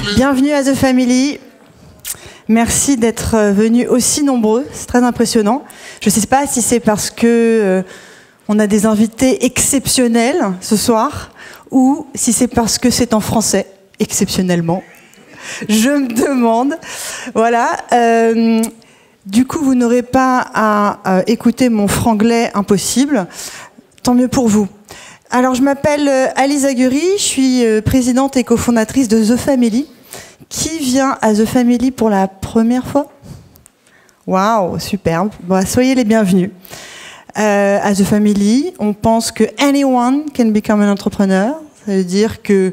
Bienvenue à The Family. Merci d'être venus aussi nombreux, c'est très impressionnant. Je ne sais pas si c'est parce que on a des invités exceptionnels ce soir ou si c'est parce que c'est en français, exceptionnellement. Je me demande. Voilà. Du coup, vous n'aurez pas à écouter mon franglais impossible. Tant mieux pour vous. Alors, je m'appelle Alice Aguery, je suis présidente et cofondatrice de The Family. Qui vient à The Family pour la première fois? Waouh, superbe. Bon, soyez les bienvenus. À The Family, on pense que anyone can become an entrepreneur. Ça veut dire que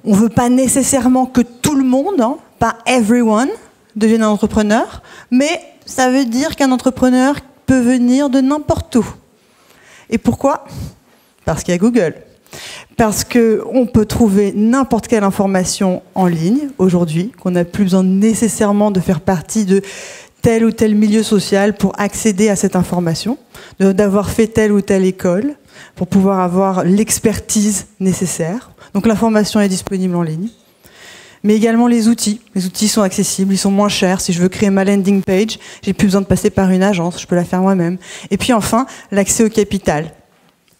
on veut pas nécessairement que tout le monde, hein, pas everyone, devienne un entrepreneur, mais ça veut dire qu'un entrepreneur peut venir de n'importe où. Et pourquoi? Parce qu'il y a Google. Parce qu'on peut trouver n'importe quelle information en ligne aujourd'hui, qu'on n'a plus besoin nécessairement de faire partie de tel ou tel milieu social pour accéder à cette information, d'avoir fait telle ou telle école, pour pouvoir avoir l'expertise nécessaire. Donc l'information est disponible en ligne. Mais également les outils. Les outils sont accessibles, ils sont moins chers. Si je veux créer ma landing page, j'ai plus besoin de passer par une agence, je peux la faire moi-même. Et puis enfin, l'accès au capital,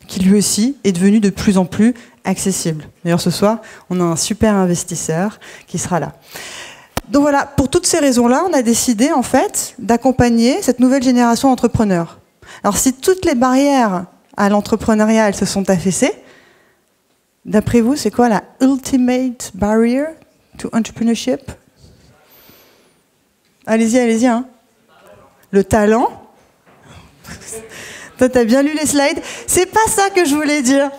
qui lui aussi est devenu de plus en plus accessible. D'ailleurs, ce soir, on a un super investisseur qui sera là. Donc voilà, pour toutes ces raisons-là, on a décidé en fait d'accompagner cette nouvelle génération d'entrepreneurs. Alors si toutes les barrières à l'entrepreneuriat, elles se sont affaissées, d'après vous, c'est quoi la ultimate barrier to entrepreneurship? Allez-y, hein. Le talent. Toi, t'as bien lu les slides. C'est pas ça que je voulais dire.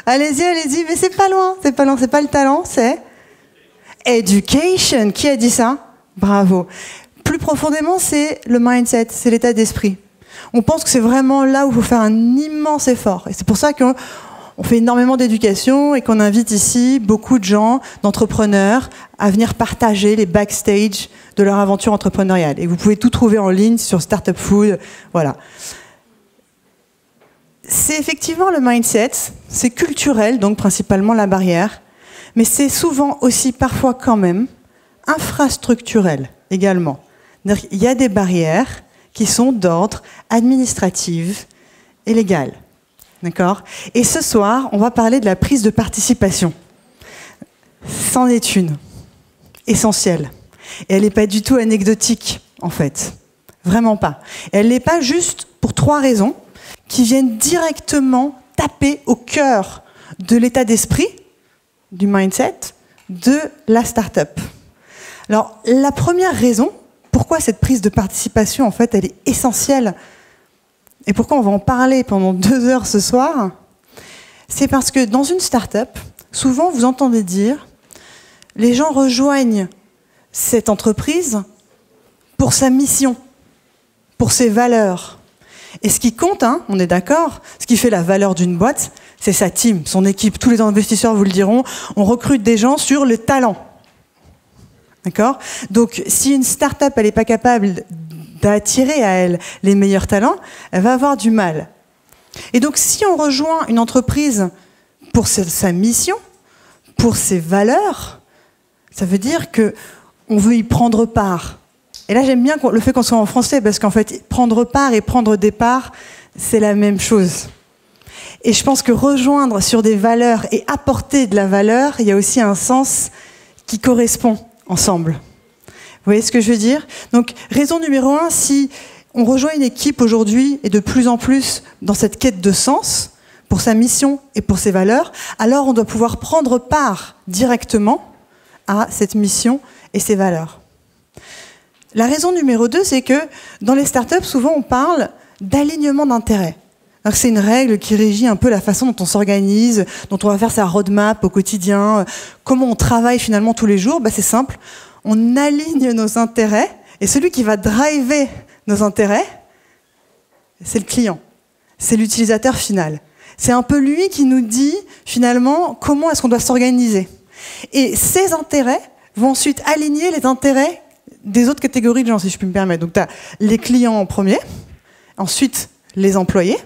Allez-y, mais c'est pas loin, c'est pas le talent, c'est education. Qui a dit ça? Bravo. Plus profondément, c'est le mindset, c'est l'état d'esprit. On pense que c'est vraiment là où il faut faire un immense effort. Et c'est pour ça qu'on fait énormément d'éducation et qu'on invite ici beaucoup de gens, d'entrepreneurs, à venir partager les backstage de leur aventure entrepreneuriale. Et vous pouvez tout trouver en ligne sur Startup Food, voilà. C'est effectivement le mindset, c'est culturel, donc principalement la barrière, mais c'est souvent aussi parfois quand même infrastructurel également. Il y a des barrières qui sont d'ordre administratif et légal. D'accord ? Et ce soir, on va parler de la prise de participation. C'en est une, essentielle. Et elle n'est pas du tout anecdotique, en fait. Vraiment pas. Et elle n'est pas juste pour 3 raisons qui viennent directement taper au cœur de l'état d'esprit, du mindset, de la start-up. Alors, la première raison, pourquoi cette prise de participation, en fait, elle est essentielle, et pourquoi on va en parler pendant 2 heures ce soir, c'est parce que dans une start-up, souvent vous entendez dire, les gens rejoignent cette entreprise pour sa mission, pour ses valeurs. Et ce qui compte, hein, on est d'accord, ce qui fait la valeur d'une boîte, c'est sa team, son équipe. Tous les investisseurs vous le diront, on recrute des gens sur le talent. D'accord ? Donc, si une start-up, elle n'est pas capable d'attirer à elle les meilleurs talents, elle va avoir du mal. Et donc, si on rejoint une entreprise pour sa mission, pour ses valeurs, ça veut dire qu'on veut y prendre part. Et là, j'aime bien le fait qu'on soit en français, parce qu'en fait, prendre part et prendre des parts, c'est la même chose. Et je pense que rejoindre sur des valeurs et apporter de la valeur, il y a aussi un sens qui correspond ensemble. Vous voyez ce que je veux dire? Donc, raison numéro 1, si on rejoint une équipe aujourd'hui, et de plus en plus dans cette quête de sens, pour sa mission et pour ses valeurs, alors on doit pouvoir prendre part directement à cette mission et ses valeurs. La raison numéro 2, c'est que dans les startups, souvent on parle d'alignement d'intérêts. C'est une règle qui régit un peu la façon dont on s'organise, dont on va faire sa roadmap au quotidien, comment on travaille finalement tous les jours. C'est simple, on aligne nos intérêts, et celui qui va driver nos intérêts, c'est le client, c'est l'utilisateur final. C'est un peu lui qui nous dit finalement comment est-ce qu'on doit s'organiser. Et ces intérêts vont ensuite aligner les intérêts des autres catégories de gens, si je puis me permettre. Donc tu as les clients en premier, ensuite les employés,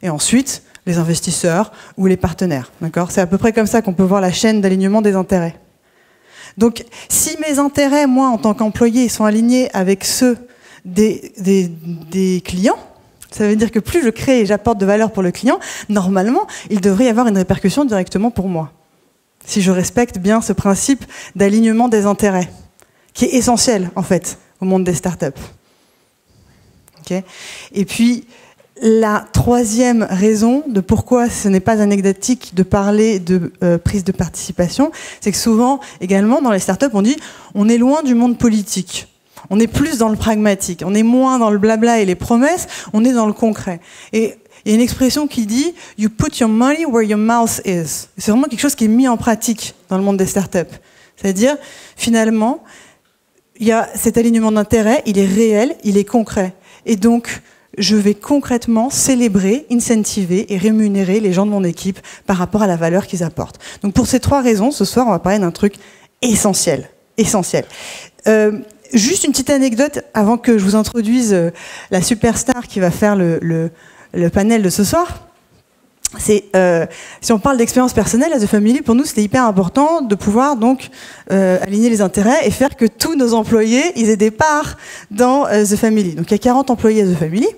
et ensuite les investisseurs ou les partenaires. D'accord ? C'est à peu près comme ça qu'on peut voir la chaîne d'alignement des intérêts. Donc, si mes intérêts, moi, en tant qu'employé, sont alignés avec ceux des clients, ça veut dire que plus je crée et j'apporte de valeur pour le client, normalement, il devrait y avoir une répercussion directement pour moi. Si je respecte bien ce principe d'alignement des intérêts, qui est essentiel, en fait, au monde des startups. Okay. Et puis, la troisième raison de pourquoi ce n'est pas anecdotique de parler de prise de participation, c'est que souvent, également, dans les startups, on dit on est loin du monde politique. On est plus dans le pragmatique. On est moins dans le blabla et les promesses. On est dans le concret. Et il y a une expression qui dit « You put your money where your mouth is ». C'est vraiment quelque chose qui est mis en pratique dans le monde des startups. C'est-à-dire, finalement, il y a cet alignement d'intérêts, il est réel, il est concret. Et donc, je vais concrètement célébrer, incentiver et rémunérer les gens de mon équipe par rapport à la valeur qu'ils apportent. Donc, pour ces trois raisons, ce soir, on va parler d'un truc essentiel. Essentiel. Juste une petite anecdote avant que je vous introduise la superstar qui va faire le panel de ce soir. Si on parle d'expérience personnelle, à The Family, pour nous, c'était hyper important de pouvoir donc aligner les intérêts et faire que tous nos employés ils aient des parts dans The Family. Donc il y a 40 employés à The Family.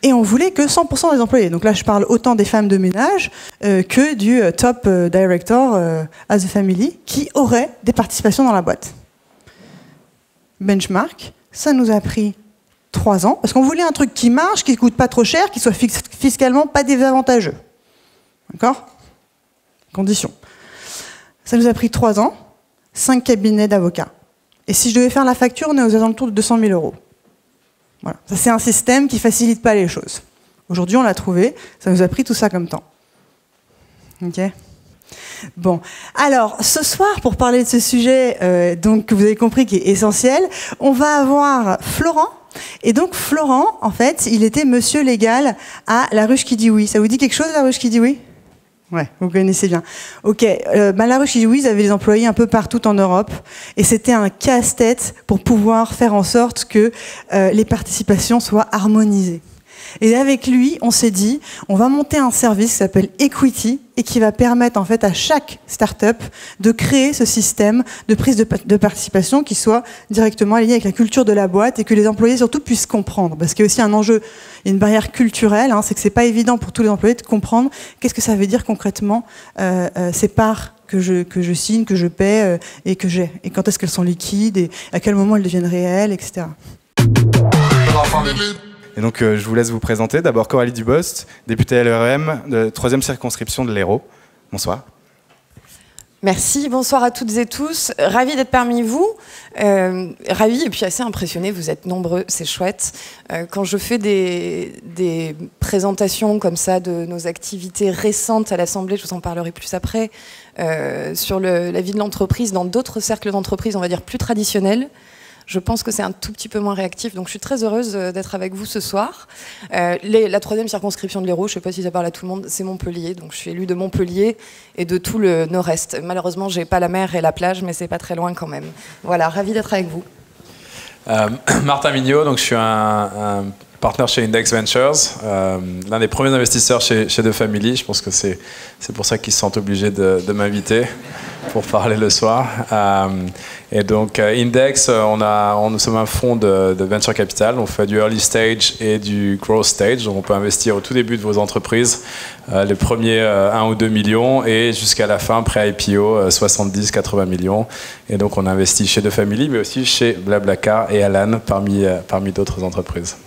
Et on voulait que 100% des employés. Donc là, je parle autant des femmes de ménage que du top director à The Family qui auraient des participations dans la boîte. Benchmark, ça nous a pris 3 ans, parce qu'on voulait un truc qui marche, qui ne coûte pas trop cher, qui soit fiscalement pas désavantageux. D'accord ? Condition. Ça nous a pris 3 ans, 5 cabinets d'avocats. Et si je devais faire la facture, on est aux alentours de 200 000 €. Voilà. Ça, c'est un système qui ne facilite pas les choses. Aujourd'hui, on l'a trouvé, ça nous a pris tout ça comme temps. Ok ? Bon, alors ce soir, pour parler de ce sujet, donc que vous avez compris qui est essentiel, on va avoir Florent. Et donc Florent, en fait, il était monsieur légal à La Ruche qui dit oui. Ça vous dit quelque chose, La Ruche qui dit oui ? Ouais, vous connaissez bien. Ok, La Ruche qui dit oui, ils avaient des employés un peu partout en Europe, et c'était un casse-tête pour pouvoir faire en sorte que les participations soient harmonisées. Et avec lui, on s'est dit, on va monter un service qui s'appelle Equity et qui va permettre en fait à chaque start-up de créer ce système de prise de participation qui soit directement aligné avec la culture de la boîte et que les employés surtout puissent comprendre. Parce qu'il y a aussi un enjeu, il y a une barrière culturelle, c'est que c'est pas évident pour tous les employés de comprendre qu'est-ce que ça veut dire concrètement ces parts que je signe, que je paie et que j'ai. Et quand est-ce qu'elles sont liquides et à quel moment elles deviennent réelles, etc. Et donc, je vous laisse vous présenter. D'abord, Coralie Dubost, députée LREM de 3e circonscription de l'Hérault. Bonsoir. Merci, bonsoir à toutes et tous. Ravie d'être parmi vous. Ravie et puis assez impressionnée, vous êtes nombreux, c'est chouette. Quand je fais des présentations comme ça de nos activités récentes à l'Assemblée, je vous en parlerai plus après, sur la vie de l'entreprise, dans d'autres cercles d'entreprise, on va dire plus traditionnels, je pense que c'est un tout petit peu moins réactif, donc je suis très heureuse d'être avec vous ce soir. La 3e circonscription de l'Hérault, je ne sais pas si ça parle à tout le monde, c'est Montpellier, donc je suis élue de Montpellier et de tout le nord-est. Malheureusement, je n'ai pas la mer et la plage, mais c'est pas très loin quand même. Voilà, ravie d'être avec vous. Martin Mignot, donc je suis un partenaire chez Index Ventures, l'un des premiers investisseurs chez The Family. Je pense que c'est pour ça qu'ils se sentent obligés de m'inviter pour parler le soir. Et donc Index, nous sommes un fonds de venture capital. On fait du early stage et du growth stage. Donc on peut investir au tout début de vos entreprises, les premiers 1 ou 2 millions et jusqu'à la fin, pré-IPO, 70-80 millions. Et donc on investit chez The Family, mais aussi chez BlaBlaCar et Alan, parmi d'autres entreprises.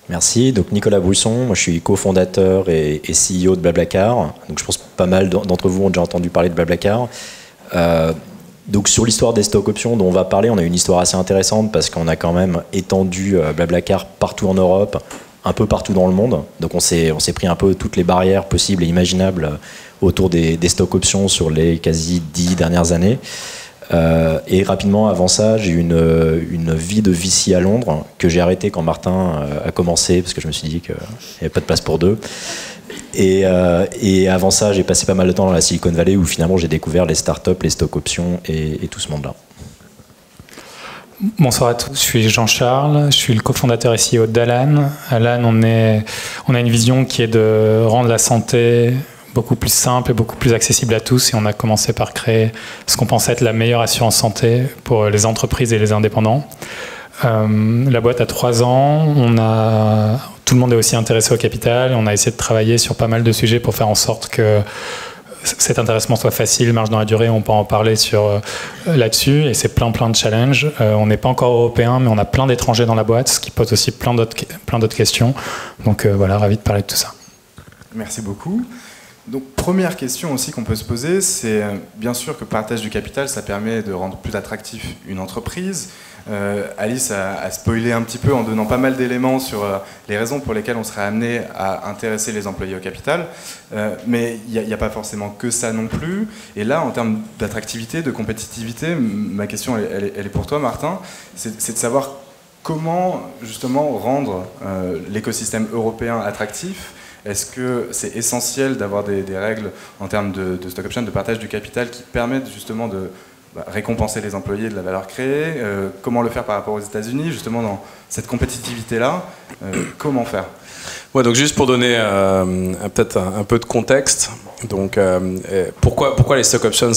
Merci, donc Nicolas Bouisson, moi je suis cofondateur et CEO de BlaBlaCar. Donc je pense que pas mal d'entre vous ont déjà entendu parler de BlaBlaCar. Donc sur l'histoire des stock options dont on va parler, on a une histoire assez intéressante parce qu'on a quand même étendu BlaBlaCar partout en Europe, un peu partout dans le monde. Donc on s'est pris un peu toutes les barrières possibles et imaginables autour des stock options sur les quasi 10 dernières années. Et rapidement, avant ça, j'ai eu une vie de VC à Londres que j'ai arrêtée quand Martin a commencé parce que je me suis dit qu'il n'y avait pas de place pour deux. Et avant ça, j'ai passé pas mal de temps dans la Silicon Valley où finalement j'ai découvert les startups, les stock options et tout ce monde-là. Bonsoir à tous, je suis Jean-Charles, je suis le cofondateur et CEO d'Alan. Alan, on a une vision qui est de rendre la santé beaucoup plus simple et beaucoup plus accessible à tous. Et on a commencé par créer ce qu'on pensait être la meilleure assurance santé pour les entreprises et les indépendants. La boîte a 3 ans. Tout le monde est aussi intéressé au capital. On a essayé de travailler sur pas mal de sujets pour faire en sorte que cet intéressement soit facile, marche dans la durée. On peut en parler là-dessus. Et c'est plein de challenges. On n'est pas encore européen, mais on a plein d'étrangers dans la boîte, ce qui pose aussi plein d'autres questions. Donc voilà, ravi de parler de tout ça. Merci beaucoup. Donc, première question aussi qu'on peut se poser, c'est bien sûr que le partage du capital, ça permet de rendre plus attractif une entreprise. Alice a spoilé un petit peu en donnant pas mal d'éléments sur les raisons pour lesquelles on serait amené à intéresser les employés au capital. Mais il n'y a pas forcément que ça non plus. Et là, en termes d'attractivité, de compétitivité, ma question, elle est pour toi, Martin, c'est de savoir comment justement rendre l'écosystème européen attractif. Est-ce que c'est essentiel d'avoir des règles en termes de stock option, de partage du capital qui permettent justement de récompenser les employés de la valeur créée? Comment le faire par rapport aux États-Unis, justement dans cette compétitivité-là? Comment faire? Ouais, donc juste pour donner peut-être un peu de contexte, donc pourquoi les stock options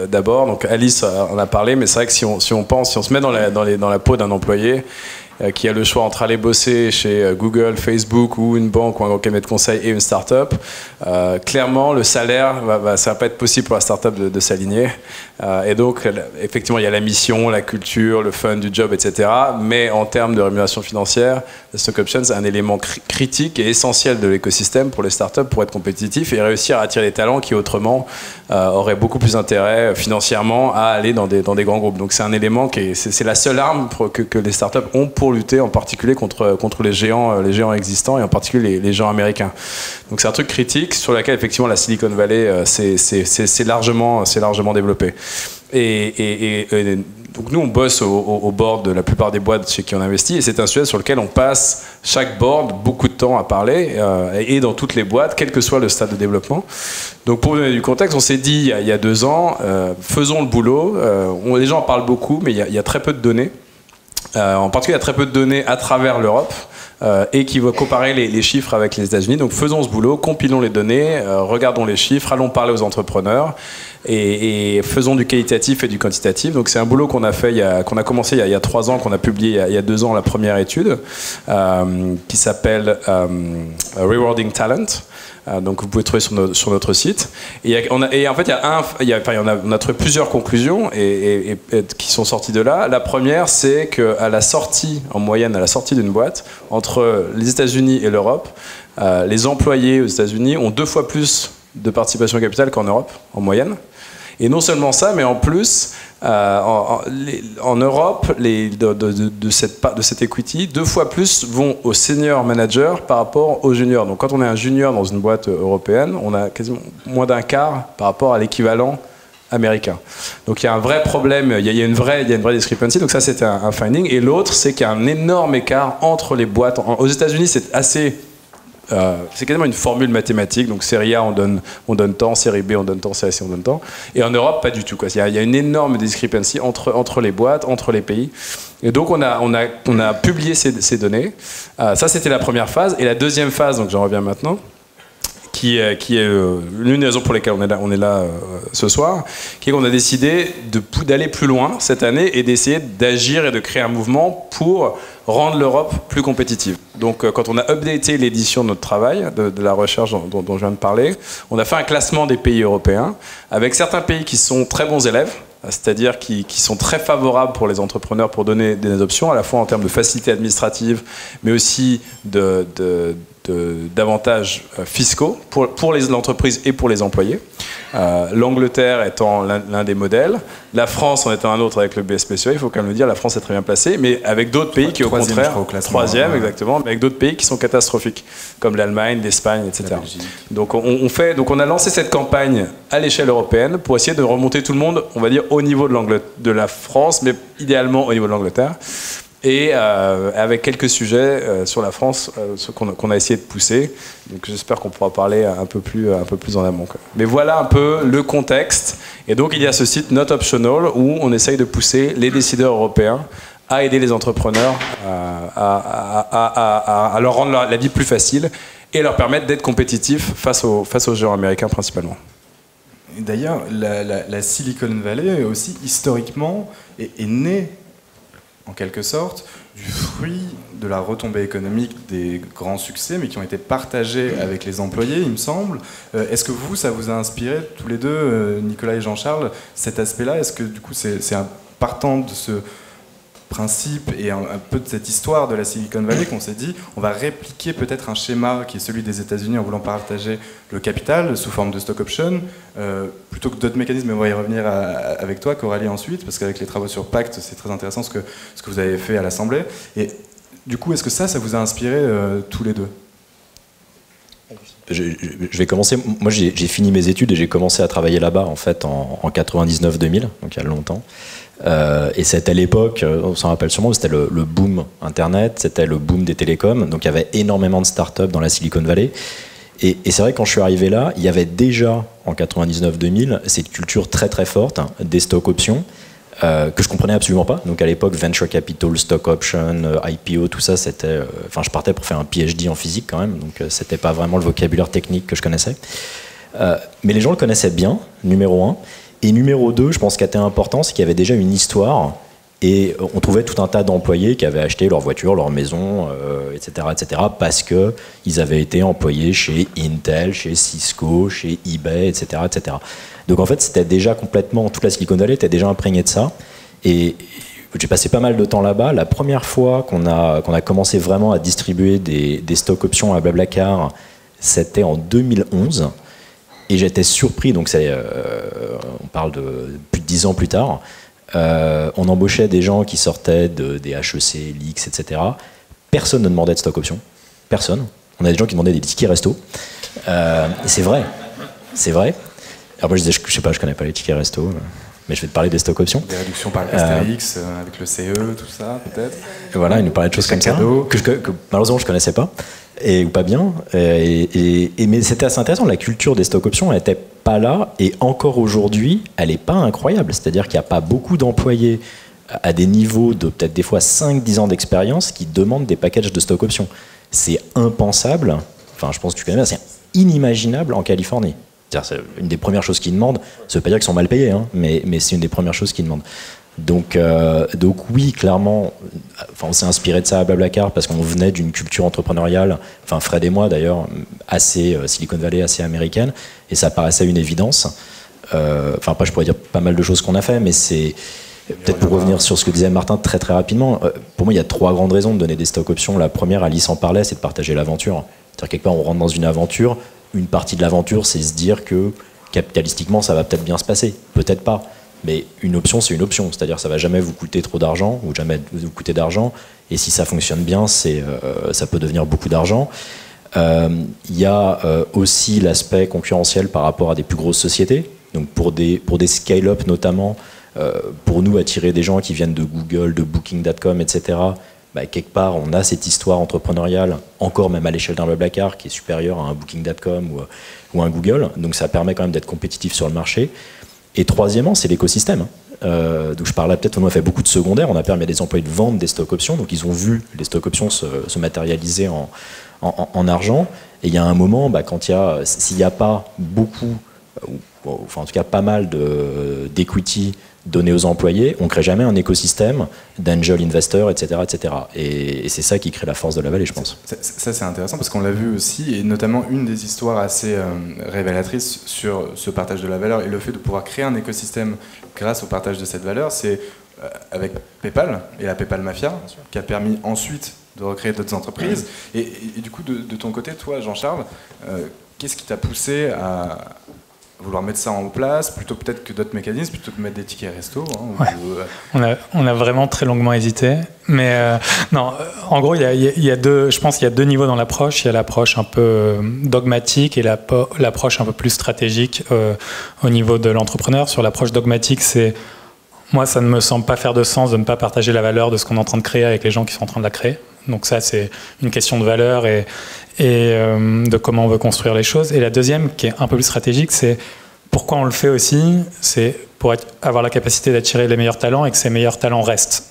d'abord? Donc Alice en a parlé, mais c'est vrai que si on se met dans la peau d'un employé qui a le choix entre aller bosser chez Google, Facebook ou une banque ou un grand cabinet de conseil et une start-up, clairement le salaire, ça va pas être possible pour la start-up de s'aligner. Et donc effectivement il y a la mission, la culture, le fun du job, etc. Mais en termes de rémunération financière, le stock options est un élément critique et essentiel de l'écosystème pour les start-up pour être compétitifs et réussir à attirer les talents qui autrement auraient beaucoup plus intérêt financièrement à aller dans des grands groupes. Donc c'est un élément c'est la seule arme que les start-up ont pour lutter en particulier contre les géants existants et en particulier les géants américains. Donc c'est un truc critique sur lequel effectivement la Silicon Valley c'est largement développé. Et donc nous on bosse au board de la plupart des boîtes chez qui on investit et c'est un sujet sur lequel on passe chaque board beaucoup de temps à parler et dans toutes les boîtes, quel que soit le stade de développement. Donc pour vous donner du contexte, on s'est dit il y a 2 ans, faisons le boulot. Les gens en parlent beaucoup, mais il y a très peu de données. En particulier, il y a très peu de données à travers l'Europe et qui vont comparer les chiffres avec les États-Unis. Donc faisons ce boulot, compilons les données, regardons les chiffres, allons parler aux entrepreneurs et faisons du qualitatif et du quantitatif. Donc c'est un boulot qu'on a fait, qu'on a commencé il y a 3 ans, qu'on a publié il y a 2 ans la première étude qui s'appelle Rewarding Talent. Donc vous pouvez trouver sur notre site. On a trouvé plusieurs conclusions et qui sont sorties de là. La première, c'est qu'à la sortie, en moyenne, à la sortie d'une boîte, entre les États-Unis et l'Europe, les employés aux États-Unis ont 2 fois plus de participation au capital qu'en Europe, en moyenne. Et non seulement ça, mais en plus, en Europe, de cette equity, 2 fois plus vont aux senior managers par rapport aux juniors. Donc quand on est un junior dans une boîte européenne, on a quasiment moins d'un quart par rapport à l'équivalent américain. Donc il y a un vrai problème, il y a une vraie discrepancy. Donc ça c'était un finding. Et l'autre, c'est qu'il y a un énorme écart entre les boîtes. Aux États-Unis, c'est assez... c'est quasiment une formule mathématique, donc série A on donne tant, série B on donne tant, série C on donne tant, et en Europe pas du tout, quoi. Il y a une énorme discrepancy entre les boîtes, entre les pays, et donc on a publié ces données. Ça c'était la première phase, et la deuxième phase, donc j'en reviens maintenant, qui est l'une des raisons pour lesquelles on est là ce soir, qui est qu'on a décidé d'aller plus loin cette année et d'essayer d'agir et de créer un mouvement pour rendre l'Europe plus compétitive. Donc quand on a updaté l'édition de notre travail, de la recherche dont je viens de parler, on a fait un classement des pays européens, avec certains pays qui sont très bons élèves, c'est-à-dire qui sont très favorables pour les entrepreneurs pour donner des options, à la fois en termes de facilité administrative, mais aussi d'avantages fiscaux pour les entreprises et pour les employés. L'Angleterre étant l'un des modèles, la France en étant un autre avec le BSPCE, il faut quand même le dire, la France est très bien placée, mais avec d'autres pays qui au contraire, troisième exactement, mais avec d'autres pays qui sont catastrophiques, comme l'Allemagne, l'Espagne, etc. Donc on a lancé cette campagne à l'échelle européenne pour essayer de remonter tout le monde, on va dire au niveau de la France, mais idéalement au niveau de l'Angleterre. Et avec quelques sujets sur la France qu'on a essayé de pousser. Donc j'espère qu'on pourra parler un peu plus en amont, quoi. Mais voilà un peu le contexte. Et donc il y a ce site Not Optional où on essaye de pousser les décideurs européens à aider les entrepreneurs à leur rendre la vie plus facile et leur permettre d'être compétitifs face aux géants américains principalement. D'ailleurs, la Silicon Valley aussi, historiquement, est née, en quelque sorte, du fruit de la retombée économique des grands succès, mais qui ont été partagés avec les employés, il me semble. Est-ce que ça vous a inspiré, tous les deux, Nicolas et Jean-Charles, cet aspect-là? Est-ce que, du coup, c'est un partant de ce principe et un peu de cette histoire de la Silicon Valley qu'on s'est dit, on va répliquer peut-être un schéma qui est celui des États-Unis en voulant partager le capital sous forme de stock option, plutôt que d'autres mécanismes, mais on va y revenir avec toi, Coralie, ensuite, parce qu'avec les travaux sur Pacte, c'est très intéressant ce que vous avez fait à l'Assemblée. Et du coup, est-ce que ça vous a inspiré tous les deux? Je vais commencer. Moi, j'ai fini mes études et j'ai commencé à travailler là-bas, en fait, en 99-2000, donc il y a longtemps. Et c'était à l'époque, on s'en rappelle sûrement, c'était le boom Internet, c'était le boom des télécoms, donc il y avait énormément de startups dans la Silicon Valley. Et c'est vrai que quand je suis arrivé là, il y avait déjà, en 99-2000, cette culture très très forte des stock options, que je comprenais absolument pas. Donc à l'époque, venture capital, stock option, IPO, tout ça, c'était. Enfin, je partais pour faire un PhD en physique quand même, donc c'était pas vraiment le vocabulaire technique que je connaissais. Mais les gens le connaissaient bien, numéro 1. Et numéro 2, je pense ce qui était important, c'est qu'il y avait déjà une histoire. Et on trouvait tout un tas d'employés qui avaient acheté leur voiture, leur maison, etc., parce qu'ils avaient été employés chez Intel, chez Cisco, chez eBay, etc., etc. Donc en fait, c'était déjà complètement, toute la Silicon Valley était déjà imprégnée de ça. Et j'ai passé pas mal de temps là-bas. La première fois qu'on a commencé vraiment à distribuer des stock options à Blablacar, c'était en 2011. Et j'étais surpris, donc on parle de plus de 10 ans plus tard. On embauchait des gens qui sortaient des HEC, l'X, etc. Personne ne demandait de stock option. Personne. On a des gens qui demandaient des tickets resto. Et c'est vrai. C'est vrai. Alors moi je disais, je sais pas, je connais pas les tickets resto, mais je vais te parler des stock options. Des réductions par Astérix, avec le CE, tout ça, peut-être. Voilà, il nous parlait de choses comme ça, que malheureusement je connaissais pas, ou pas bien. Mais c'était assez intéressant, la culture des stock options, elle n'était pas là, et encore aujourd'hui, elle n'est pas incroyable. C'est-à-dire qu'il n'y a pas beaucoup d'employés à des niveaux de peut-être des fois 5-10 ans d'expérience qui demandent des packages de stock options. C'est impensable, enfin je pense que tu connais bien, c'est inimaginable en Californie. C'est une des premières choses qu'ils demandent. Ça ne veut pas dire qu'ils sont mal payés, hein, mais c'est une des premières choses qu'ils demandent. Donc oui, clairement, on s'est inspiré de ça à Blablacar parce qu'on venait d'une culture entrepreneuriale, enfin Fred et moi d'ailleurs, assez Silicon Valley, assez américaine, et ça paraissait une évidence. Après, je pourrais dire pas mal de choses qu'on a fait, mais c'est peut-être pour revenir sur ce que disait Martin très très rapidement. Pour moi, il y a 3 grandes raisons de donner des stock options. La première, Alice en parlait, c'est de partager l'aventure. C'est-à-dire quelque part, on rentre dans une aventure. Une partie de l'aventure, c'est se dire que capitalistiquement, ça va peut-être bien se passer. Peut-être pas. Mais une option, c'est une option. C'est-à-dire que ça va jamais vous coûter trop d'argent ou jamais vous coûter d'argent. Et si ça fonctionne bien, ça peut devenir beaucoup d'argent. Il y a aussi l'aspect concurrentiel par rapport à des plus grosses sociétés. Donc pour des scale-up notamment, pour nous attirer des gens qui viennent de Google, de Booking.com, etc., quelque part, on a cette histoire entrepreneuriale, encore même à l'échelle d'un Blablacar, qui est supérieure à un Booking.com ou un Google. Donc ça permet quand même d'être compétitif sur le marché. Et troisièmement, c'est l'écosystème. Donc je parlais peut-être, on a fait beaucoup de secondaires, on a permis à des employés de vendre des stock options, donc ils ont vu les stock options se matérialiser en argent. Et il y a un moment, s'il n'y a pas beaucoup, enfin en tout cas pas mal d'equity donné aux employés, on ne crée jamais un écosystème d'angel investors, etc. etc. Et c'est ça qui crée la force de la vallée, je pense. Ça c'est intéressant parce qu'on l'a vu aussi, et notamment une des histoires assez révélatrices sur ce partage de la valeur et le fait de pouvoir créer un écosystème grâce au partage de cette valeur, c'est avec PayPal et la PayPal Mafia, qui a permis ensuite de recréer d'autres entreprises. Et du coup, de ton côté, toi, Jean-Charles, qu'est-ce qui t'a poussé à vouloir mettre ça en place, plutôt peut-être que d'autres mécanismes, plutôt que de mettre des tickets resto, On a vraiment très longuement hésité. Mais non, en gros, je pense qu'il y a 2 niveaux dans l'approche. Il y a l'approche un peu dogmatique et l'approche un peu plus stratégique au niveau de l'entrepreneur. Sur l'approche dogmatique, moi, ça ne me semble pas faire de sens de ne pas partager la valeur de ce qu'on est en train de créer avec les gens qui sont en train de la créer. Donc ça, c'est une question de valeur et de comment on veut construire les choses. Et la deuxième, qui est un peu plus stratégique, c'est pourquoi on le fait aussi, c'est pour avoir la capacité d'attirer les meilleurs talents et que ces meilleurs talents restent.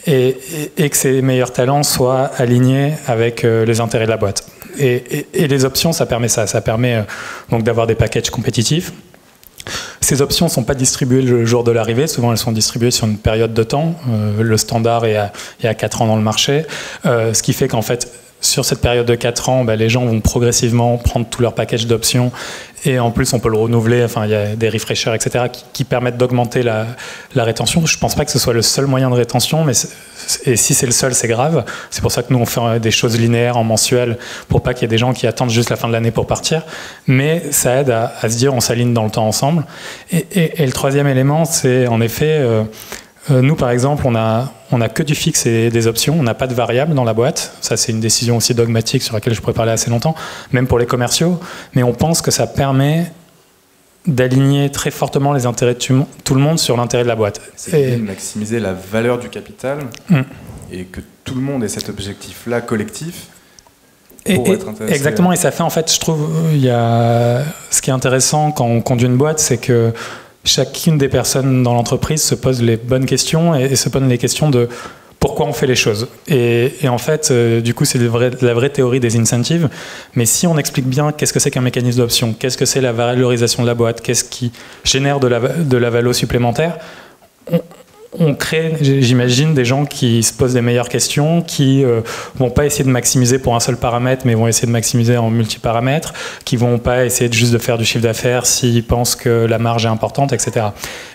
et que ces meilleurs talents soient alignés avec les intérêts de la boîte. Et les options, ça permet ça. Ça permet donc d'avoir des packages compétitifs. Ces options ne sont pas distribuées le jour de l'arrivée, souvent elles sont distribuées sur une période de temps. Le standard est à 4 ans dans le marché, ce qui fait qu'en fait, sur cette période de 4 ans, les gens vont progressivement prendre tout leur package d'options et en plus on peut le renouveler, enfin il y a des refreshers, etc. qui permettent d'augmenter la rétention. Je ne pense pas que ce soit le seul moyen de rétention, et si c'est le seul, c'est grave. C'est pour ça que nous on fait des choses linéaires en mensuel pour pas qu'il y ait des gens qui attendent juste la fin de l'année pour partir. Mais ça aide à se dire on s'aligne dans le temps ensemble. Et le troisième élément, c'est en effet... nous, par exemple, on a que du fixe et des options. On n'a pas de variable dans la boîte. Ça, c'est une décision aussi dogmatique sur laquelle je pourrais parler assez longtemps, même pour les commerciaux. Mais on pense que ça permet d'aligner très fortement les intérêts de tout le monde sur l'intérêt de la boîte. C'est de maximiser la valeur du capital et que tout le monde ait cet objectif-là collectif. Exactement. Et ça fait, en fait, je trouve, ce qui est intéressant quand on conduit une boîte, c'est que chacune des personnes dans l'entreprise se pose les bonnes questions et se pose les questions de pourquoi on fait les choses. Et en fait, du coup, c'est la vraie théorie des incentives. Mais si on explique bien qu'est-ce que c'est qu'un mécanisme d'option, qu'est-ce que c'est la valorisation de la boîte, qu'est-ce qui génère de la valeur supplémentaire, on crée, j'imagine, des gens qui se posent des meilleures questions, qui vont pas essayer de maximiser pour un seul paramètre, mais vont essayer de maximiser en multiparamètres, qui vont pas essayer juste de faire du chiffre d'affaires s'ils pensent que la marge est importante, etc.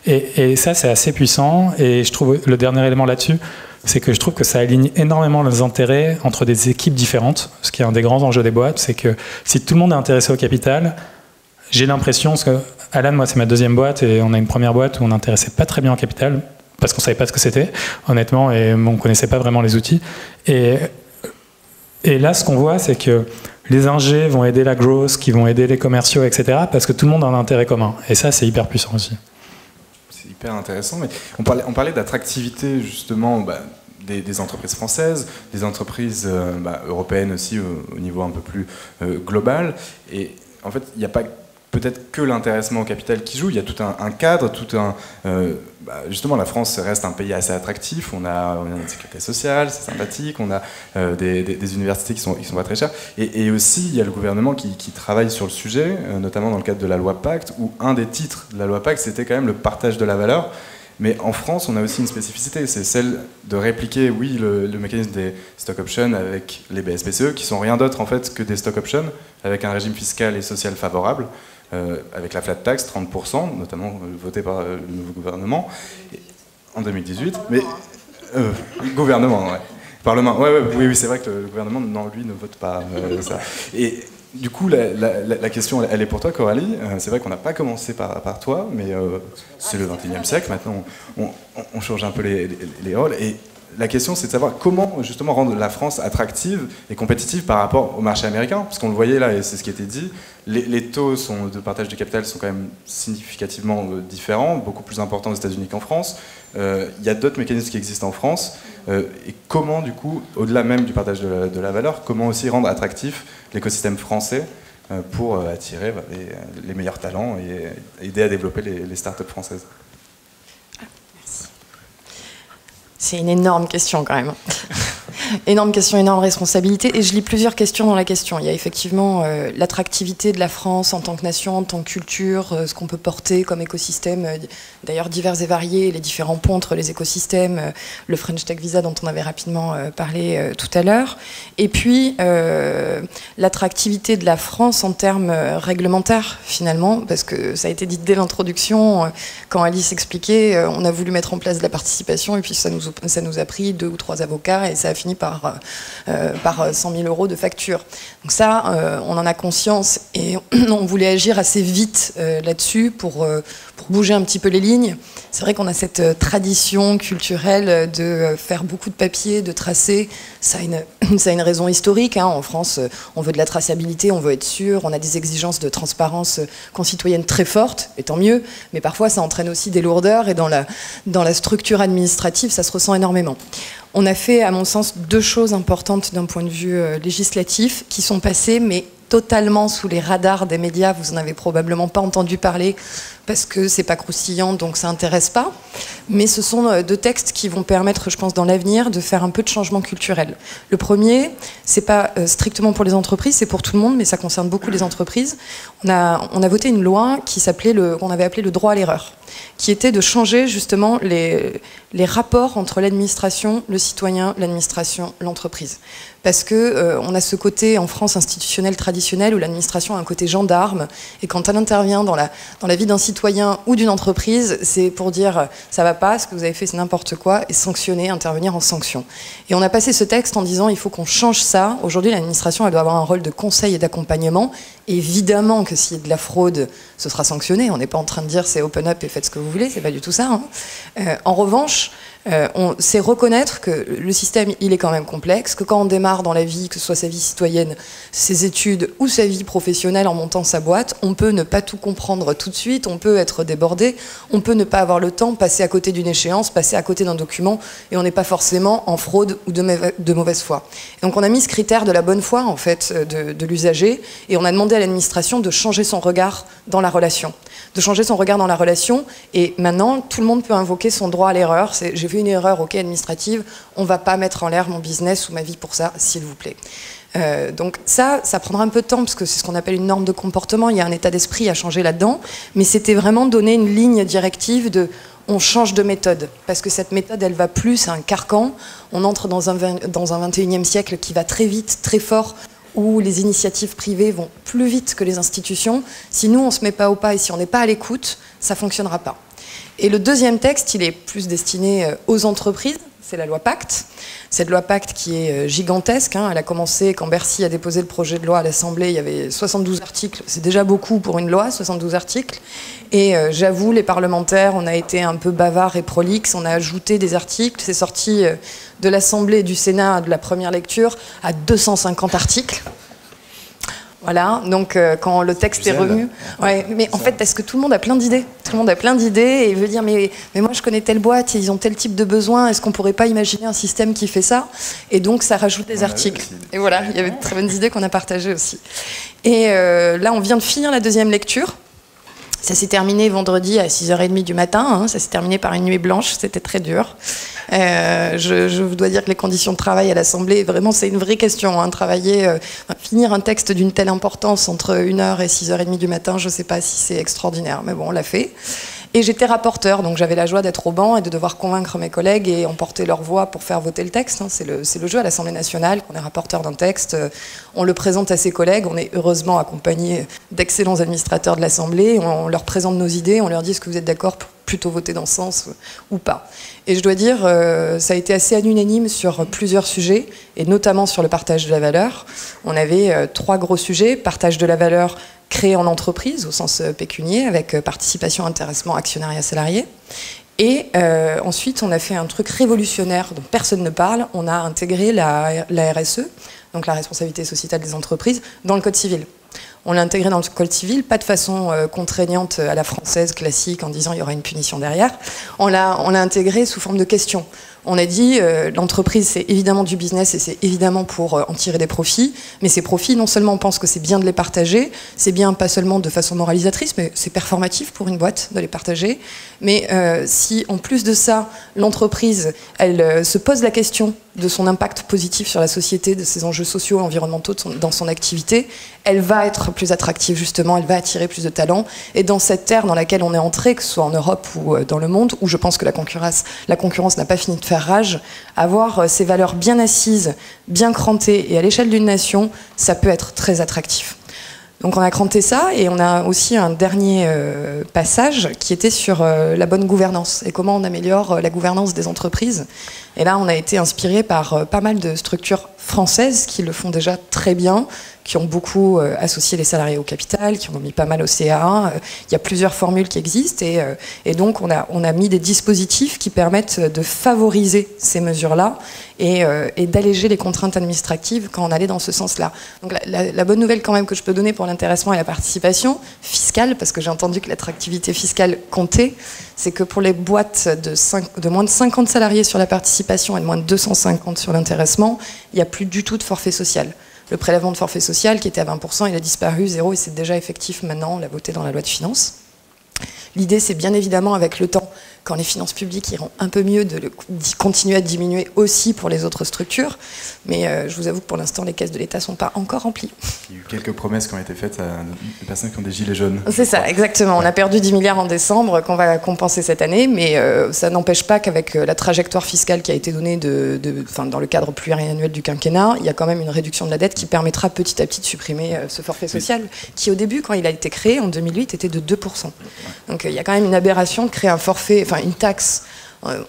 Et ça, c'est assez puissant. Et je trouve, le dernier élément là-dessus, c'est que je trouve que ça aligne énormément les intérêts entre des équipes différentes. Ce qui est un des grands enjeux des boîtes, c'est que si tout le monde est intéressé au capital, j'ai l'impression, parce que Alan, moi, c'est ma deuxième boîte, et on a une première boîte où on n'intéressait pas très bien au capital, parce qu'on ne savait pas ce que c'était, honnêtement, et on ne connaissait pas vraiment les outils. Et là, ce qu'on voit, c'est que les ingés vont aider la growth, qui vont aider les commerciaux, etc., parce que tout le monde a un intérêt commun. Et ça, c'est hyper puissant aussi. C'est hyper intéressant. Mais on parlait d'attractivité, justement, des entreprises françaises, des entreprises européennes aussi, au niveau un peu plus global. Et en fait, il n'y a pas peut-être que l'intéressement au capital qui joue, il y a tout un cadre, justement, la France reste un pays assez attractif, on a une sécurité sociale, c'est sympathique, on a des universités qui sont pas très chères, et aussi il y a le gouvernement qui travaille sur le sujet, notamment dans le cadre de la loi Pacte, où un des titres de la loi Pacte, c'était quand même le partage de la valeur. Mais en France, on a aussi une spécificité, c'est celle de répliquer, le mécanisme des stock options avec les BSPCE, qui sont rien d'autre en fait que des stock options, avec un régime fiscal et social favorable, avec la flat tax, 30%, notamment voté par le nouveau gouvernement, en 2018. Mais gouvernement, ouais. Parlement, oui, c'est vrai que le gouvernement, non, lui, ne vote pas ça. Et du coup, la question, elle est pour toi, Coralie. C'est vrai qu'on n'a pas commencé par toi, mais c'est le 21e siècle. Maintenant, on change un peu les rôles. Et la question, c'est de savoir comment, justement, rendre la France attractive et compétitive par rapport au marché américain. Parce qu'on le voyait là, et c'est ce qui était dit, les taux de partage du capital sont quand même significativement différents, beaucoup plus importants aux États-Unis qu'en France. Il y a d'autres mécanismes qui existent en France. Et comment, du coup, au-delà même du partage de la valeur, comment aussi rendre attractif l'écosystème français pour attirer les meilleurs talents et aider à développer les startups françaises? C'est une énorme question quand même. Énorme question, énorme responsabilité. Et je lis plusieurs questions dans la question. Il y a effectivement l'attractivité de la France en tant que nation, en tant que culture, ce qu'on peut porter comme écosystème, d'ailleurs divers et variés, les différents ponts entre les écosystèmes, le French Tech Visa dont on avait rapidement parlé tout à l'heure. Et puis l'attractivité de la France en termes réglementaires finalement, parce que ça a été dit dès l'introduction, quand Alice expliquait, on a voulu mettre en place de la participation et puis ça nous a pris 2 ou 3 avocats et ça a fini par 100 000 € de facture. Donc ça, on en a conscience et on voulait agir assez vite là-dessus pour bouger un petit peu les lignes. C'est vrai qu'on a cette tradition culturelle de faire beaucoup de papiers, de tracer. Ça a une raison historique. En France, on veut de la traçabilité, on veut être sûr, on a des exigences de transparence concitoyenne très fortes, et tant mieux, mais parfois ça entraîne aussi des lourdeurs et dans la structure administrative, ça se ressent énormément. On a fait, à mon sens, 2 choses importantes d'un point de vue législatif qui sont passées, mais totalement sous les radars des médias. Vous en avez probablement pas entendu parler parce que c'est pas croustillant, donc ça intéresse pas. Mais ce sont 2 textes qui vont permettre, je pense, dans l'avenir, de faire un peu de changement culturel. Le premier, c'est pas strictement pour les entreprises, c'est pour tout le monde, mais ça concerne beaucoup les entreprises. On a voté une loi qu'on avait appelé le droit à l'erreur, qui était de changer justement les rapports entre l'administration, le citoyen, l'administration, l'entreprise. Parce que on a ce côté en France institutionnel traditionnel où l'administration a un côté gendarme, et quand elle intervient dans la vie d'un citoyen ou d'une entreprise, c'est pour dire ça va pas, ce que vous avez fait c'est n'importe quoi, et sanctionner, intervenir en sanction. Et on a passé ce texte en disant il faut qu'on change ça. Aujourd'hui l'administration elle doit avoir un rôle de conseil et d'accompagnement. Évidemment que s'il y a de la fraude, ce sera sanctionné. On n'est pas en train de dire c'est open up et faites ce que vous voulez, c'est pas du tout ça. En revanche, c'est reconnaître que le système il est quand même complexe, que quand on démarre dans la vie, que ce soit sa vie citoyenne, ses études ou sa vie professionnelle en montant sa boîte, on peut ne pas tout comprendre tout de suite, on peut être débordé, on peut ne pas avoir le temps, passer à côté d'une échéance, passer à côté d'un document, et on n'est pas forcément en fraude ou de mauvaise foi. Et donc on a mis ce critère de la bonne foi en fait de l'usager, et on a demandé à l'administration de changer son regard dans la relation. De changer son regard dans la relation, et maintenant tout le monde peut invoquer son droit à l'erreur. J'ai fait une erreur, ok, administrative, on va pas mettre en l'air mon business ou ma vie pour ça, s'il vous plaît. Donc ça prendra un peu de temps parce que c'est ce qu'on appelle une norme de comportement, il y a un état d'esprit à changer là-dedans, mais c'était vraiment donner une ligne directive de on change de méthode, parce que cette méthode elle va plus, c'est un carcan, on entre dans un 21e siècle qui va très vite, très fort, où les initiatives privées vont plus vite que les institutions. Si nous on se met pas au pas et si on n'est pas à l'écoute, ça fonctionnera pas. Et le deuxième texte, il est plus destiné aux entreprises, c'est la loi Pacte. Cette loi Pacte qui est gigantesque, hein. Elle a commencé quand Bercy a déposé le projet de loi à l'Assemblée, il y avait 72 articles, c'est déjà beaucoup pour une loi, 72 articles. Et j'avoue, les parlementaires, on a été un peu bavards et prolixes, on a ajouté des articles, c'est sorti de l'Assemblée et du Sénat de la première lecture à 250 articles. Voilà, donc quand le texte est revenu, ouais, mais en fait parce que tout le monde a plein d'idées, et veut dire mais moi je connais telle boîte, ils ont tel type de besoin, est-ce qu'on pourrait pas imaginer un système qui fait ça? Et donc ça rajoute des articles. Et voilà, il y avait de très bonnes idées qu'on a partagées aussi. Et là on vient de finir la deuxième lecture. Ça s'est terminé vendredi à 6h30 du matin, hein. Ça s'est terminé par une nuit blanche, c'était très dur. Je vous dois dire que les conditions de travail à l'Assemblée, vraiment c'est une vraie question, hein. Finir un texte d'une telle importance entre 1h et 6h30 du matin, je ne sais pas si c'est extraordinaire, mais bon, on l'a fait. Et j'étais rapporteur, donc j'avais la joie d'être au banc et de devoir convaincre mes collègues et emporter leur voix pour faire voter le texte, hein. C'est le jeu à l'Assemblée nationale, qu'on est rapporteur d'un texte, on le présente à ses collègues, on est heureusement accompagné d'excellents administrateurs de l'Assemblée, on leur présente nos idées, on leur dit est-ce que vous êtes d'accord pour plutôt voter dans ce sens ou pas. Et je dois dire, ça a été assez unanime sur plusieurs sujets, et notamment sur le partage de la valeur. On avait 3 gros sujets, partage de la valeur créée en entreprise, au sens pécunier, avec participation, intéressement, actionnariat salarié. Et ensuite, on a fait un truc révolutionnaire dont personne ne parle, on a intégré la RSE, donc la responsabilité sociétale des entreprises, dans le Code civil. On l'a intégré dans le Code civil, pas de façon contraignante à la française classique en disant il y aura une punition derrière. On l'a intégré sous forme de question. On a dit l'entreprise c'est évidemment du business et c'est évidemment pour en tirer des profits, mais ces profits non seulement on pense que c'est bien de les partager, c'est bien pas seulement de façon moralisatrice, mais c'est performatif pour une boîte de les partager. Mais si en plus de ça l'entreprise elle se pose la question de son impact positif sur la société, de ses enjeux sociaux et environnementaux dans son activité, elle va être plus attractive justement, elle va attirer plus de talents. Et dans cette ère dans laquelle on est entré, que ce soit en Europe ou dans le monde, où je pense que la concurrence n'a pas fini de faire rage, avoir ces valeurs bien assises, bien crantées et à l'échelle d'une nation, ça peut être très attractif. Donc on a cranté ça et on a aussi un dernier passage qui était sur la bonne gouvernance et comment on améliore la gouvernance des entreprises. Et là on a été inspiré par pas mal de structures françaises qui le font déjà très bien, qui ont beaucoup associé les salariés au capital, qui ont mis pas mal au CA1. Il y a plusieurs formules qui existent et donc on a mis des dispositifs qui permettent de favoriser ces mesures-là et d'alléger les contraintes administratives quand on allait dans ce sens-là. Donc la bonne nouvelle quand même que je peux donner pour l'intéressement et la participation fiscale, parce que j'ai entendu que l'attractivité fiscale comptait, c'est que pour les boîtes de moins de 50 salariés sur la participation et de moins de 250 sur l'intéressement, il n'y a plus du tout de forfait social. Le prélèvement de forfait social qui était à 20%, il a disparu, 0, et c'est déjà effectif maintenant, on l'a voté dans la loi de finances. L'idée, c'est bien évidemment, avec le temps, quand les finances publiques iront un peu mieux, d'y continuer à diminuer aussi pour les autres structures. Mais je vous avoue que pour l'instant, les caisses de l'État ne sont pas encore remplies. Il y a eu quelques promesses qui ont été faites à des personnes qui ont des gilets jaunes. C'est ça, exactement. On a perdu 10 milliards en décembre qu'on va compenser cette année, mais ça n'empêche pas qu'avec la trajectoire fiscale qui a été donnée dans le cadre pluriannuel du quinquennat, il y a quand même une réduction de la dette qui permettra petit à petit de supprimer ce forfait social, qui au début, quand il a été créé en 2008, était de 2%. Donc il y a quand même une aberration de créer un forfait, enfin une taxe.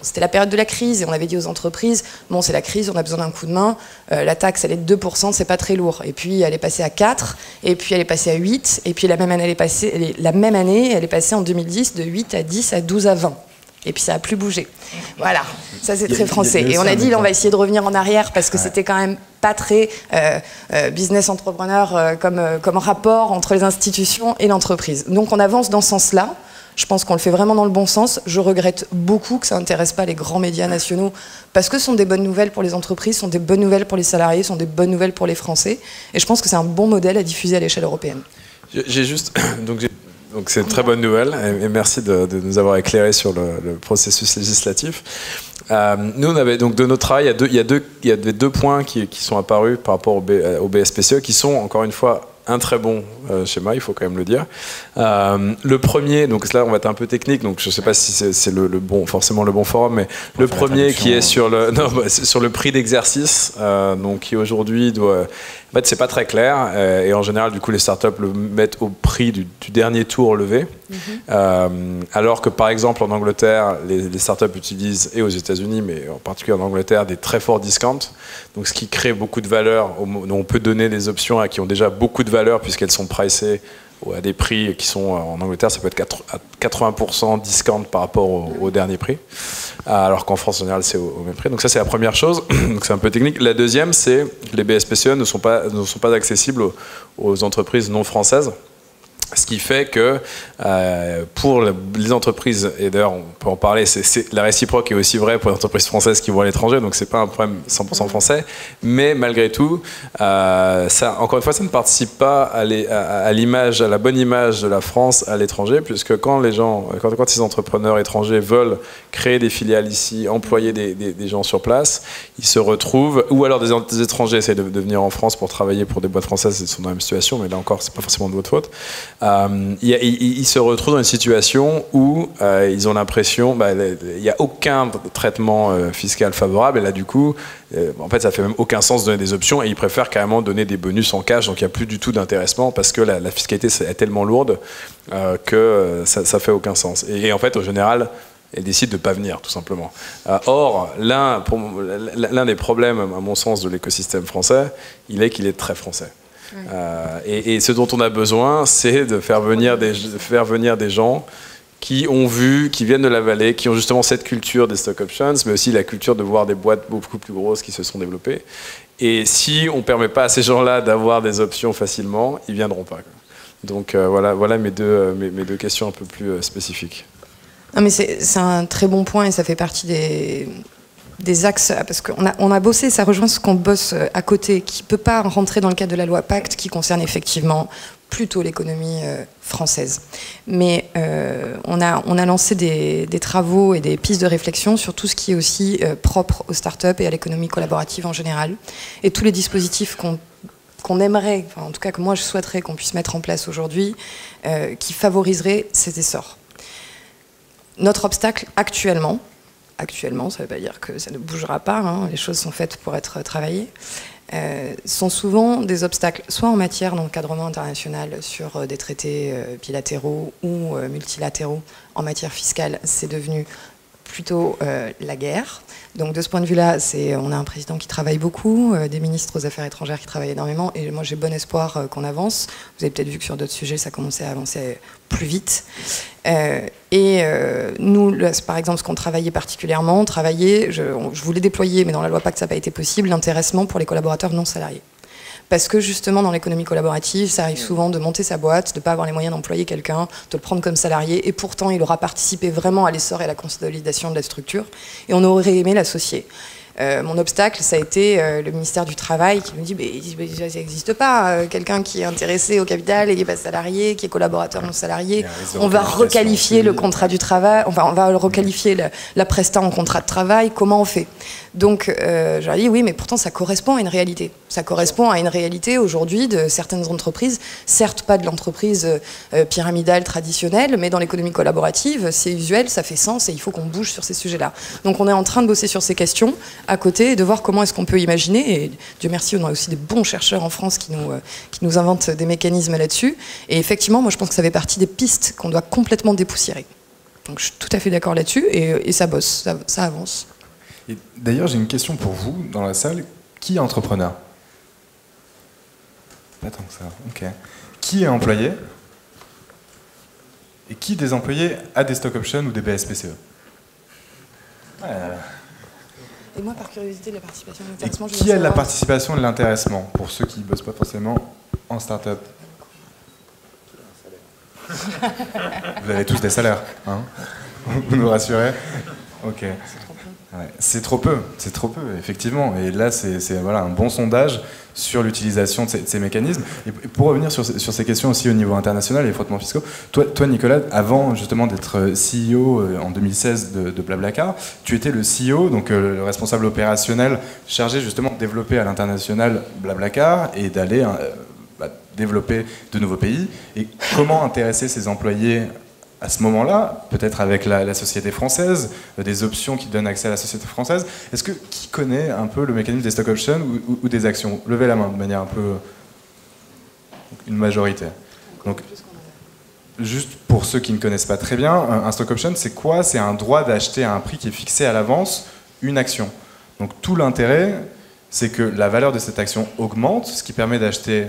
C'était la période de la crise et on avait dit aux entreprises, bon c'est la crise, on a besoin d'un coup de main, la taxe elle est de 2%, c'est pas très lourd. Et puis elle est passée à 4, et puis elle est passée à 8, et puis la même année elle est passée en 2010 de 8 à 10 à 12 à 20. Et puis ça a plus bougé. Voilà, ça c'est très français. Et on a dit, là, on va essayer de revenir en arrière parce que c'était quand même pas très business entrepreneur comme rapport entre les institutions et l'entreprise. Donc on avance dans ce sens-là. Je pense qu'on le fait vraiment dans le bon sens. Je regrette beaucoup que ça n'intéresse pas les grands médias nationaux parce que ce sont des bonnes nouvelles pour les entreprises, ce sont des bonnes nouvelles pour les salariés, ce sont des bonnes nouvelles pour les Français. Et je pense que c'est un bon modèle à diffuser à l'échelle européenne. J'ai juste... Donc c'est une très bonne nouvelle et merci de nous avoir éclairé sur le processus législatif. Nous, on avait donc de notre travail, il y a deux points qui sont apparus par rapport au BSPCE qui sont encore une fois un très bon schéma, il faut quand même le dire. Le premier, donc là on va être un peu technique, donc je ne sais pas si c'est forcément le bon forum, mais le premier qui est sur le prix d'exercice, donc qui aujourd'hui doit... En fait, c'est pas très clair et en général, du coup, les startups le mettent au prix du dernier tour levé. Alors que, par exemple, en Angleterre, les startups utilisent, et aux États-Unis, mais en particulier en Angleterre, des très forts discounts. Donc, ce qui crée beaucoup de valeur. On peut donner des options à qui ont déjà beaucoup de valeur puisqu'elles sont pricées à des prix qui sont, en Angleterre, ça peut être à 80% discount par rapport au dernier prix, alors qu'en France, en général, c'est au même prix. Donc ça, c'est la première chose, donc c'est un peu technique. La deuxième, c'est que les BSPCE ne sont pas accessibles aux entreprises non françaises. Ce qui fait que pour les entreprises, et d'ailleurs on peut en parler, la réciproque est aussi vraie pour les entreprises françaises qui vont à l'étranger, donc c'est pas un problème 100% français, mais malgré tout, encore une fois, ça ne participe pas à la bonne image de la France à l'étranger, puisque quand ces entrepreneurs étrangers veulent créer des filiales ici, employer des gens sur place, ils se retrouvent, ou alors des étrangers essayent de venir en France pour travailler pour des boîtes françaises, ils sont dans la même situation, mais là encore, c'est pas forcément de votre faute. Ils se retrouvent dans une situation où ils ont l'impression il n'y a aucun traitement fiscal favorable et là du coup en fait ça fait même aucun sens de donner des options et ils préfèrent carrément donner des bonus en cash, donc il n'y a plus du tout d'intéressement parce que la fiscalité est tellement lourde que ça fait aucun sens et en fait au général et décide de ne pas venir, tout simplement. Or, l'un des problèmes, à mon sens, de l'écosystème français, il est qu'il est très français. Et ce dont on a besoin, c'est de faire venir des gens qui viennent de la vallée, qui ont justement cette culture des stock options, mais aussi la culture de voir des boîtes beaucoup plus grosses qui se sont développées. Et si on ne permet pas à ces gens-là d'avoir des options facilement, ils ne viendront pas. Donc voilà mes deux questions un peu plus spécifiques. Non, mais c'est un très bon point et ça fait partie des axes, parce qu'on a bossé, ça rejoint ce qu'on bosse à côté, qui ne peut pas rentrer dans le cadre de la loi Pacte, qui concerne effectivement plutôt l'économie française. Mais on a lancé des travaux et des pistes de réflexion sur tout ce qui est aussi propre aux startups et à l'économie collaborative en général. Et tous les dispositifs qu'on aimerait, enfin, en tout cas que moi je souhaiterais qu'on puisse mettre en place aujourd'hui, qui favoriseraient cet essor. Notre obstacle actuellement, ça ne veut pas dire que ça ne bougera pas, hein, les choses sont faites pour être travaillées, sont souvent des obstacles, soit en matière d'encadrement international sur des traités bilatéraux ou multilatéraux. En matière fiscale, c'est devenu plutôt la guerre. Donc de ce point de vue-là, on a un président qui travaille beaucoup, des ministres aux Affaires étrangères qui travaillent énormément, et moi j'ai bon espoir qu'on avance. Vous avez peut-être vu que sur d'autres sujets, ça commençait à avancer plus vite. Nous, par exemple, ce qu'on travaillait particulièrement, je voulais déployer, mais dans la loi Pacte, ça n'a pas été possible, l'intéressement pour les collaborateurs non salariés. Parce que justement, dans l'économie collaborative, ça arrive souvent de monter sa boîte, de ne pas avoir les moyens d'employer quelqu'un, de le prendre comme salarié, et pourtant, il aura participé vraiment à l'essor et à la consolidation de la structure, et on aurait aimé l'associer. Mon obstacle, ça a été le ministère du Travail qui me dit ça n'existe pas, quelqu'un qui est intéressé au capital et qui n'est pas salarié, qui est collaborateur non salarié. On va requalifier le contrat du travail, enfin on va requalifier la presta en contrat de travail, comment on fait? Donc je leur ai dit oui, mais pourtant ça correspond à une réalité. Ça correspond à une réalité aujourd'hui de certaines entreprises, certes pas de l'entreprise pyramidale traditionnelle, mais dans l'économie collaborative, c'est usuel, ça fait sens et il faut qu'on bouge sur ces sujets-là. Donc on est en train de bosser sur ces questions à côté et de voir comment est-ce qu'on peut imaginer, et Dieu merci, on a aussi des bons chercheurs en France qui nous inventent des mécanismes là-dessus. Et effectivement, moi je pense que ça fait partie des pistes qu'on doit complètement dépoussiérer. Donc je suis tout à fait d'accord là-dessus, et ça bosse, ça avance. D'ailleurs, j'ai une question pour vous dans la salle. Qui est entrepreneur? Pas tant que ça. Ok. Qui est employé? Et qui des employés a des stock options ou des BSPCE? Et moi, par curiosité, la participation et l'intéressement... Qui a de la participation et de l'intéressement, pour ceux qui ne bossent pas forcément en start-up? Vous avez tous des salaires, hein? Vous nous rassurez? Ok. Ouais, c'est trop peu, effectivement. Et là, c'est voilà, un bon sondage sur l'utilisation de ces mécanismes. Et pour revenir sur ces questions aussi au niveau international et les frottements fiscaux, toi Nicolas, avant justement d'être CEO en 2016 de Blablacar, tu étais le CEO, donc le responsable opérationnel chargé justement de développer à l'international Blablacar et d'aller développer de nouveaux pays. Et comment intéresser ces employés à ce moment-là, peut-être avec la société française, des options qui donnent accès à la société française. Est-ce que qui connaît un peu le mécanisme des stock options ou des actions? Levez la main de manière un peu... une majorité. Donc, juste pour ceux qui ne connaissent pas très bien, un stock option, c'est quoi? C'est un droit d'acheter à un prix qui est fixé à l'avance une action. Donc tout l'intérêt, c'est que la valeur de cette action augmente, ce qui permet d'acheter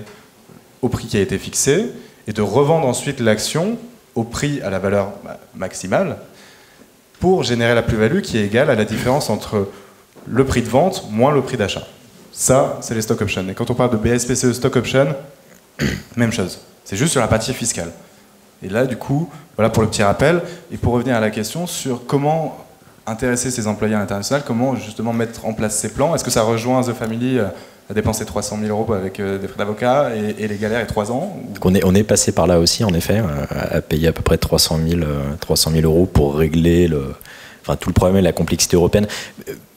au prix qui a été fixé, et de revendre ensuite l'action au prix, à la valeur maximale, pour générer la plus-value qui est égale à la différence entre le prix de vente moins le prix d'achat. Ça, c'est les stock options. Et quand on parle de BSPCE stock option, même chose. C'est juste sur la partie fiscale. Et là, du coup, voilà pour le petit rappel. Et pour revenir à la question sur comment intéresser ces employés à l'international, comment justement mettre en place ces plans. Est-ce que ça rejoint The Family à dépenser 300 000 € avec des frais d'avocat et les galères et 3 ans ou... On est passé par là aussi, en effet, à payer à peu près 300 000 € pour régler tout le problème et la complexité européenne.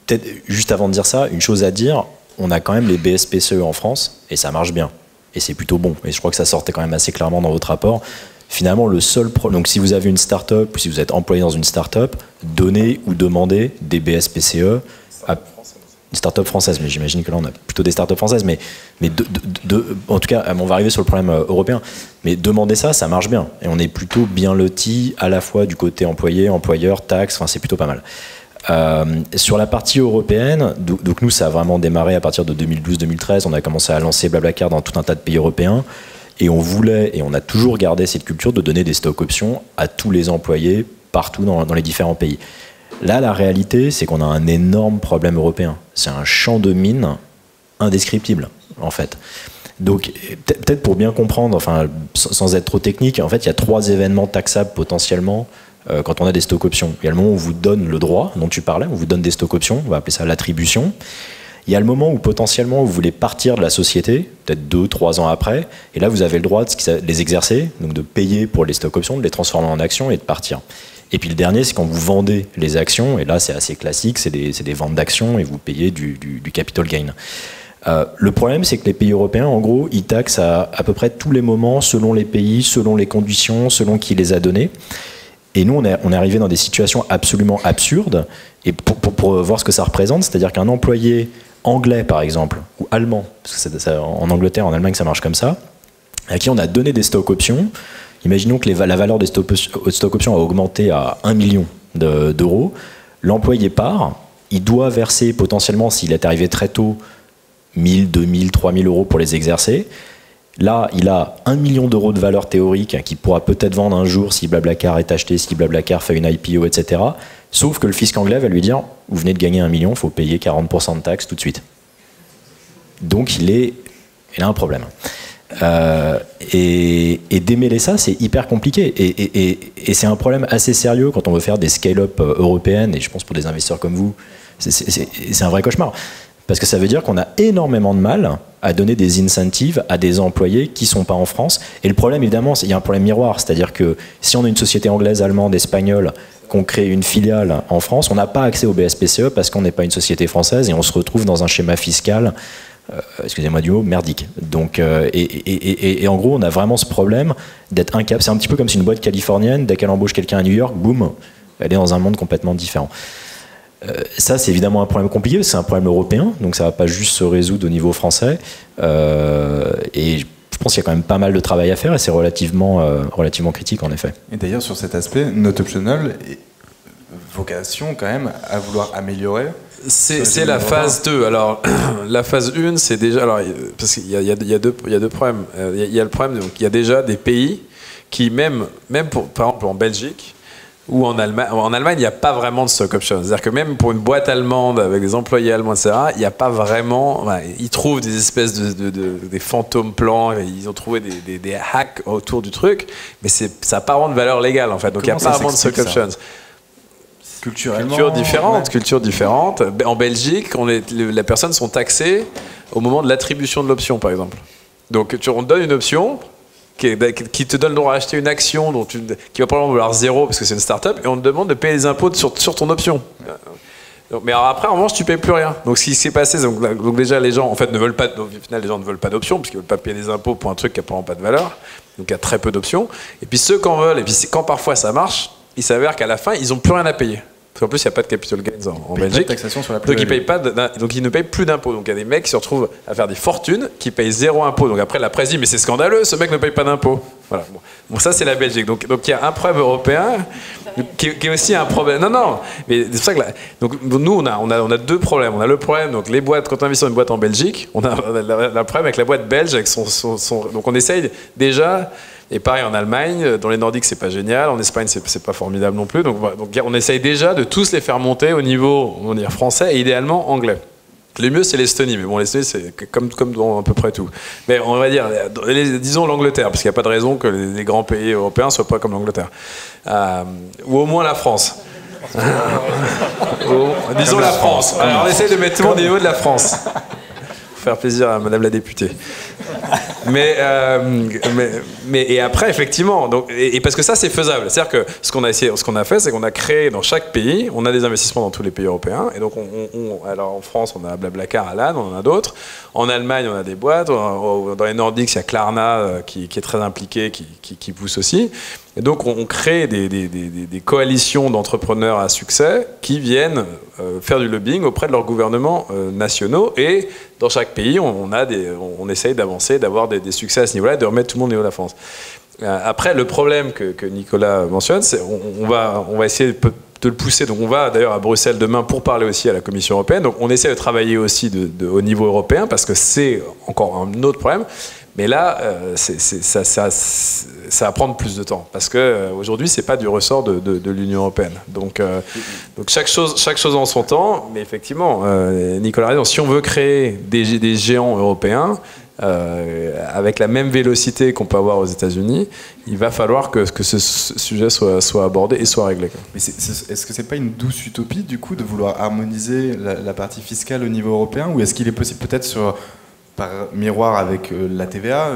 Peut-être, juste avant de dire ça, une chose à dire, on a quand même les BSPCE en France, et ça marche bien. Et c'est plutôt bon. Et je crois que ça sortait quand même assez clairement dans votre rapport. Finalement, le seul problème, donc si vous avez une start-up, ou si vous êtes employé dans une start-up, donnez ou demandez des BSPCE à une start-up française, mais j'imagine que là on a plutôt des start-up françaises, mais en tout cas, on va arriver sur le problème européen, mais demander ça, ça marche bien, et on est plutôt bien loti à la fois du côté employé, employeur, taxes, enfin c'est plutôt pas mal. Sur la partie européenne, donc nous ça a vraiment démarré à partir de 2012-2013, on a commencé à lancer Blablacar dans tout un tas de pays européens, et on voulait, et on a toujours gardé cette culture de donner des stock options à tous les employés partout dans les différents pays. Là, la réalité, c'est qu'on a un énorme problème européen. C'est un champ de mine indescriptible, en fait. Donc, peut-être pour bien comprendre, enfin, sans être trop technique, en fait, il y a 3 événements taxables potentiellement quand on a des stock options. Il y a le moment où on vous donne le droit dont tu parlais, on vous donne des stock options, on va appeler ça l'attribution. Il y a le moment où potentiellement vous voulez partir de la société, peut-être 2-3 ans après, et là vous avez le droit de les exercer, donc de payer pour les stock options, de les transformer en actions et de partir. Et puis le dernier, c'est quand vous vendez les actions, et là c'est assez classique, c'est des ventes d'actions et vous payez du capital gain. Le problème, c'est que les pays européens, en gros, ils taxent à peu près tous les moments, selon les pays, selon les conditions, selon qui les a donnés. Et nous, on est arrivé dans des situations absolument absurdes. Et pour voir ce que ça représente, c'est-à-dire qu'un employé anglais, par exemple, ou allemand, parce que en Angleterre, en Allemagne, ça marche comme ça, à qui on a donné des stock options. Imaginons que la valeur des stock options a augmenté à 1 million d'euros. L'employé part, il doit verser potentiellement, s'il est arrivé très tôt, 1 000, 2 000, 3 000 € pour les exercer. Là, il a 1 million d'euros de valeur théorique qu'il pourra peut-être vendre un jour si Blablacar est acheté, si Blablacar fait une IPO, etc. Sauf que le fisc anglais va lui dire « Vous venez de gagner 1 million, il faut payer 40% de taxes tout de suite. » Donc, il a un problème. Et démêler ça, c'est hyper compliqué. Et c'est un problème assez sérieux quand on veut faire des scale-up européennes. Et je pense pour des investisseurs comme vous, C'est un vrai cauchemar. Parce que ça veut dire qu'on a énormément de mal à donner des incentives à des employés qui ne sont pas en France. Et le problème, évidemment, il y a un problème miroir. C'est-à-dire que si on a une société anglaise, allemande, espagnole, qu'on crée une filiale en France, on n'a pas accès au BSPCE parce qu'on n'est pas une société française et on se retrouve dans un schéma fiscal, excusez-moi du mot, merdique. Donc, et en gros, on a vraiment ce problème d'être incapable. C'est un petit peu comme si une boîte californienne, dès qu'elle embauche quelqu'un à New York, boum, elle est dans un monde complètement différent. Ça, c'est évidemment un problème compliqué, c'est un problème européen, donc ça ne va pas juste se résoudre au niveau français. Et je pense qu'il y a quand même pas mal de travail à faire et c'est relativement critique en effet. Et d'ailleurs, sur cet aspect, Not Optional est vocation quand même à vouloir améliorer. C'est la phase 2. Alors, la phase 1, c'est déjà. Alors, parce qu'il y a deux problèmes. Il y a le problème, donc il y a déjà des pays qui, même par exemple en Belgique, ou en Allemagne, il n'y a pas vraiment de stock option. C'est-à-dire que même pour une boîte allemande avec des employés allemands, etc., il n'y a pas vraiment... Ils trouvent des espèces des fantômes plans, ils ont trouvé des hacks autour du truc, mais ça n'a pas vraiment de valeur légale, en fait. Donc il n'y a pas vraiment de stock options. Culturellement... Culture différente. En Belgique, les personnes sont taxées au moment de l'attribution de l'option, par exemple. Donc on te donne une option... qui te donne le droit à acheter une action qui va probablement valoir 0 parce que c'est une start-up et on te demande de payer les impôts sur ton option. Mais alors après, en revanche, tu ne payes plus rien. Donc ce qui s'est passé, donc déjà les gens en fait ne veulent pas, au final les gens ne veulent pas d'options parce qu'ils ne veulent pas payer des impôts pour un truc qui n'a probablement pas de valeur. Donc il y a très peu d'options. Et puis ceux qui en veulent, et puis quand parfois ça marche, il s'avère qu'à la fin ils n'ont plus rien à payer. Parce qu'en plus, il n'y a pas de capital gains en Belgique. Donc ils ne payent plus d'impôts. Donc il y a des mecs qui se retrouvent à faire des fortunes, qui payent 0 impôt. Donc après, la presse dit, mais c'est scandaleux, ce mec ne paye pas d'impôts. Voilà. Bon, ça, c'est la Belgique. Donc il y a un problème européen qui est aussi un problème. Non. Mais c'est pour ça que donc nous, on a deux problèmes. On a le problème, donc les boîtes, quand on investit dans une boîte en Belgique, on a le problème avec la boîte belge, avec son. Donc on essaye déjà. Et pareil en Allemagne, dans les Nordiques c'est pas génial, en Espagne c'est pas formidable non plus, donc on essaye déjà de tous les faire monter au niveau on va dire, français et idéalement anglais. Le mieux c'est l'Estonie, mais bon l'Estonie c'est comme dans à peu près tout. Mais on va dire, disons l'Angleterre, parce qu'il n'y a pas de raison que les grands pays européens soient pas comme l'Angleterre. Ou au moins la France. Disons la France. Alors on essaye de mettre tout le monde au niveau de la France. Faire plaisir à Madame la députée. Mais et après effectivement, donc, et parce que ça c'est faisable. C'est-à-dire que ce qu'on a fait, c'est qu'on a créé dans chaque pays, on a des investissements dans tous les pays européens. Et donc alors en France, on a BlaBlaCar, Alan, on en a d'autres. En Allemagne, on a des boîtes. Dans les Nordiques, il y a Klarna qui est très impliqué, qui pousse aussi. Et donc on crée des coalitions d'entrepreneurs à succès qui viennent faire du lobbying auprès de leurs gouvernements nationaux. Et dans chaque pays, on essaye d'avancer, d'avoir des succès à ce niveau-là, de remettre tout le monde au niveau de la France. Après, le problème que Nicolas mentionne, c'est on va essayer de le pousser. Donc on va d'ailleurs à Bruxelles demain pour parler aussi à la Commission européenne. Donc on essaie de travailler aussi au niveau européen parce que c'est encore un autre problème. Mais là, ça va prendre plus de temps parce que aujourd'hui, c'est pas du ressort de l'Union européenne. Donc chaque chose en son temps. Mais effectivement, Nicolas a raison. Si on veut créer des géants européens avec la même vélocité qu'on peut avoir aux États-Unis, il va falloir que ce sujet soit abordé et soit réglé. Mais est-ce que c'est pas une douce utopie du coup de vouloir harmoniser la partie fiscale au niveau européen, ou est-ce qu'il est possible peut-être par miroir avec la TVA,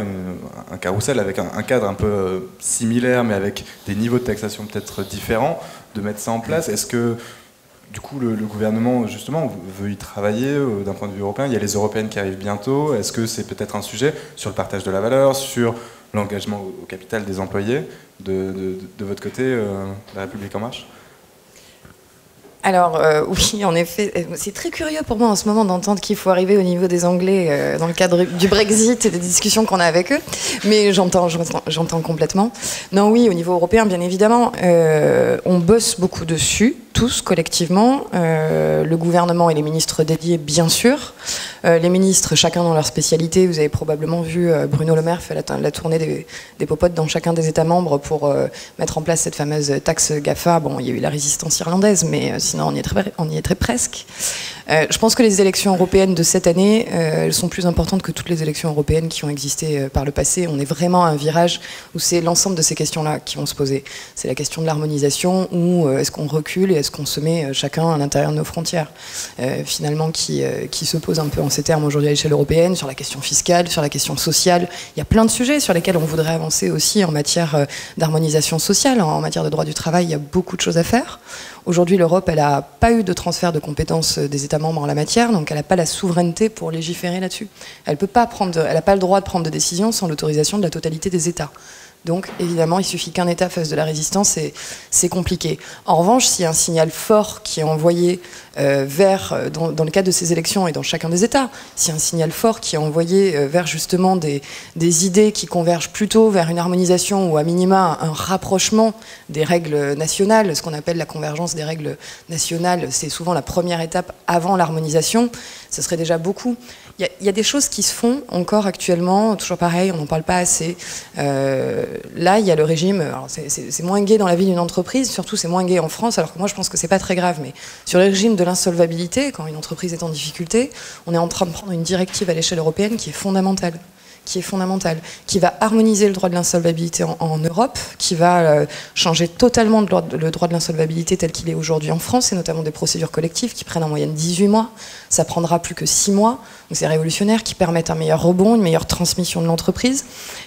un carrousel avec un cadre un peu similaire mais avec des niveaux de taxation peut-être différents, de mettre ça en place? Est-ce que du coup le gouvernement justement veut y travailler d'un point de vue européen? Il y a les européennes qui arrivent bientôt. Est-ce que c'est peut-être un sujet sur le partage de la valeur, sur l'engagement au capital des employés de votre côté, La République En Marche? Alors oui, en effet, c'est très curieux pour moi en ce moment d'entendre qu'il faut arriver au niveau des Anglais dans le cadre du Brexit et des discussions qu'on a avec eux, mais j'entends complètement. Non, oui, au niveau européen, bien évidemment, on bosse beaucoup dessus, tous collectivement, le gouvernement et les ministres dédiés, bien sûr. Les ministres, chacun dans leur spécialité. Vous avez probablement vu Bruno Le Maire faire la tournée des popotes dans chacun des États membres pour mettre en place cette fameuse taxe GAFA. Bon, il y a eu la résistance irlandaise, mais sinon on y est très presque. Je pense que les élections européennes de cette année, elles sont plus importantes que toutes les élections européennes qui ont existé par le passé. On est vraiment à un virage où c'est l'ensemble de ces questions-là qui vont se poser. C'est la question de l'harmonisation, ou est-ce qu'on recule et est-ce qu'on se met chacun à l'intérieur de nos frontières, finalement qui se pose un peu en ces termes aujourd'hui à l'échelle européenne, sur la question fiscale, sur la question sociale. Il y a plein de sujets sur lesquels on voudrait avancer aussi en matière d'harmonisation sociale, en matière de droit du travail, il y a beaucoup de choses à faire. Aujourd'hui, l'Europe, elle n'a pas eu de transfert de compétences des États membres en la matière, donc elle n'a pas la souveraineté pour légiférer là-dessus. Elle n'a pas le droit de prendre de décision sans l'autorisation de la totalité des États. Donc, évidemment, il suffit qu'un État fasse de la résistance et c'est compliqué. En revanche, s'il y a un signal fort qui est envoyé dans le cadre de ces élections et dans chacun des États, s'il y a un signal fort qui est envoyé vers justement des idées qui convergent plutôt vers une harmonisation ou à minima un rapprochement des règles nationales, ce qu'on appelle la convergence des règles nationales, c'est souvent la première étape avant l'harmonisation, ce serait déjà beaucoup. Il y a des choses qui se font encore actuellement, toujours pareil, on n'en parle pas assez. Là, il y a le régime, c'est moins gai dans la vie d'une entreprise, surtout c'est moins gai en France, alors que moi je pense que c'est pas très grave, mais sur le régime de l'insolvabilité, quand une entreprise est en difficulté, on est en train de prendre une directive à l'échelle européenne qui est fondamentale, qui va harmoniser le droit de l'insolvabilité en Europe, qui va changer totalement le droit de l'insolvabilité tel qu'il est aujourd'hui en France, et notamment des procédures collectives qui prennent en moyenne 18 mois. Ça prendra plus que 6 mois, donc c'est révolutionnaire, qui permettent un meilleur rebond, une meilleure transmission de l'entreprise.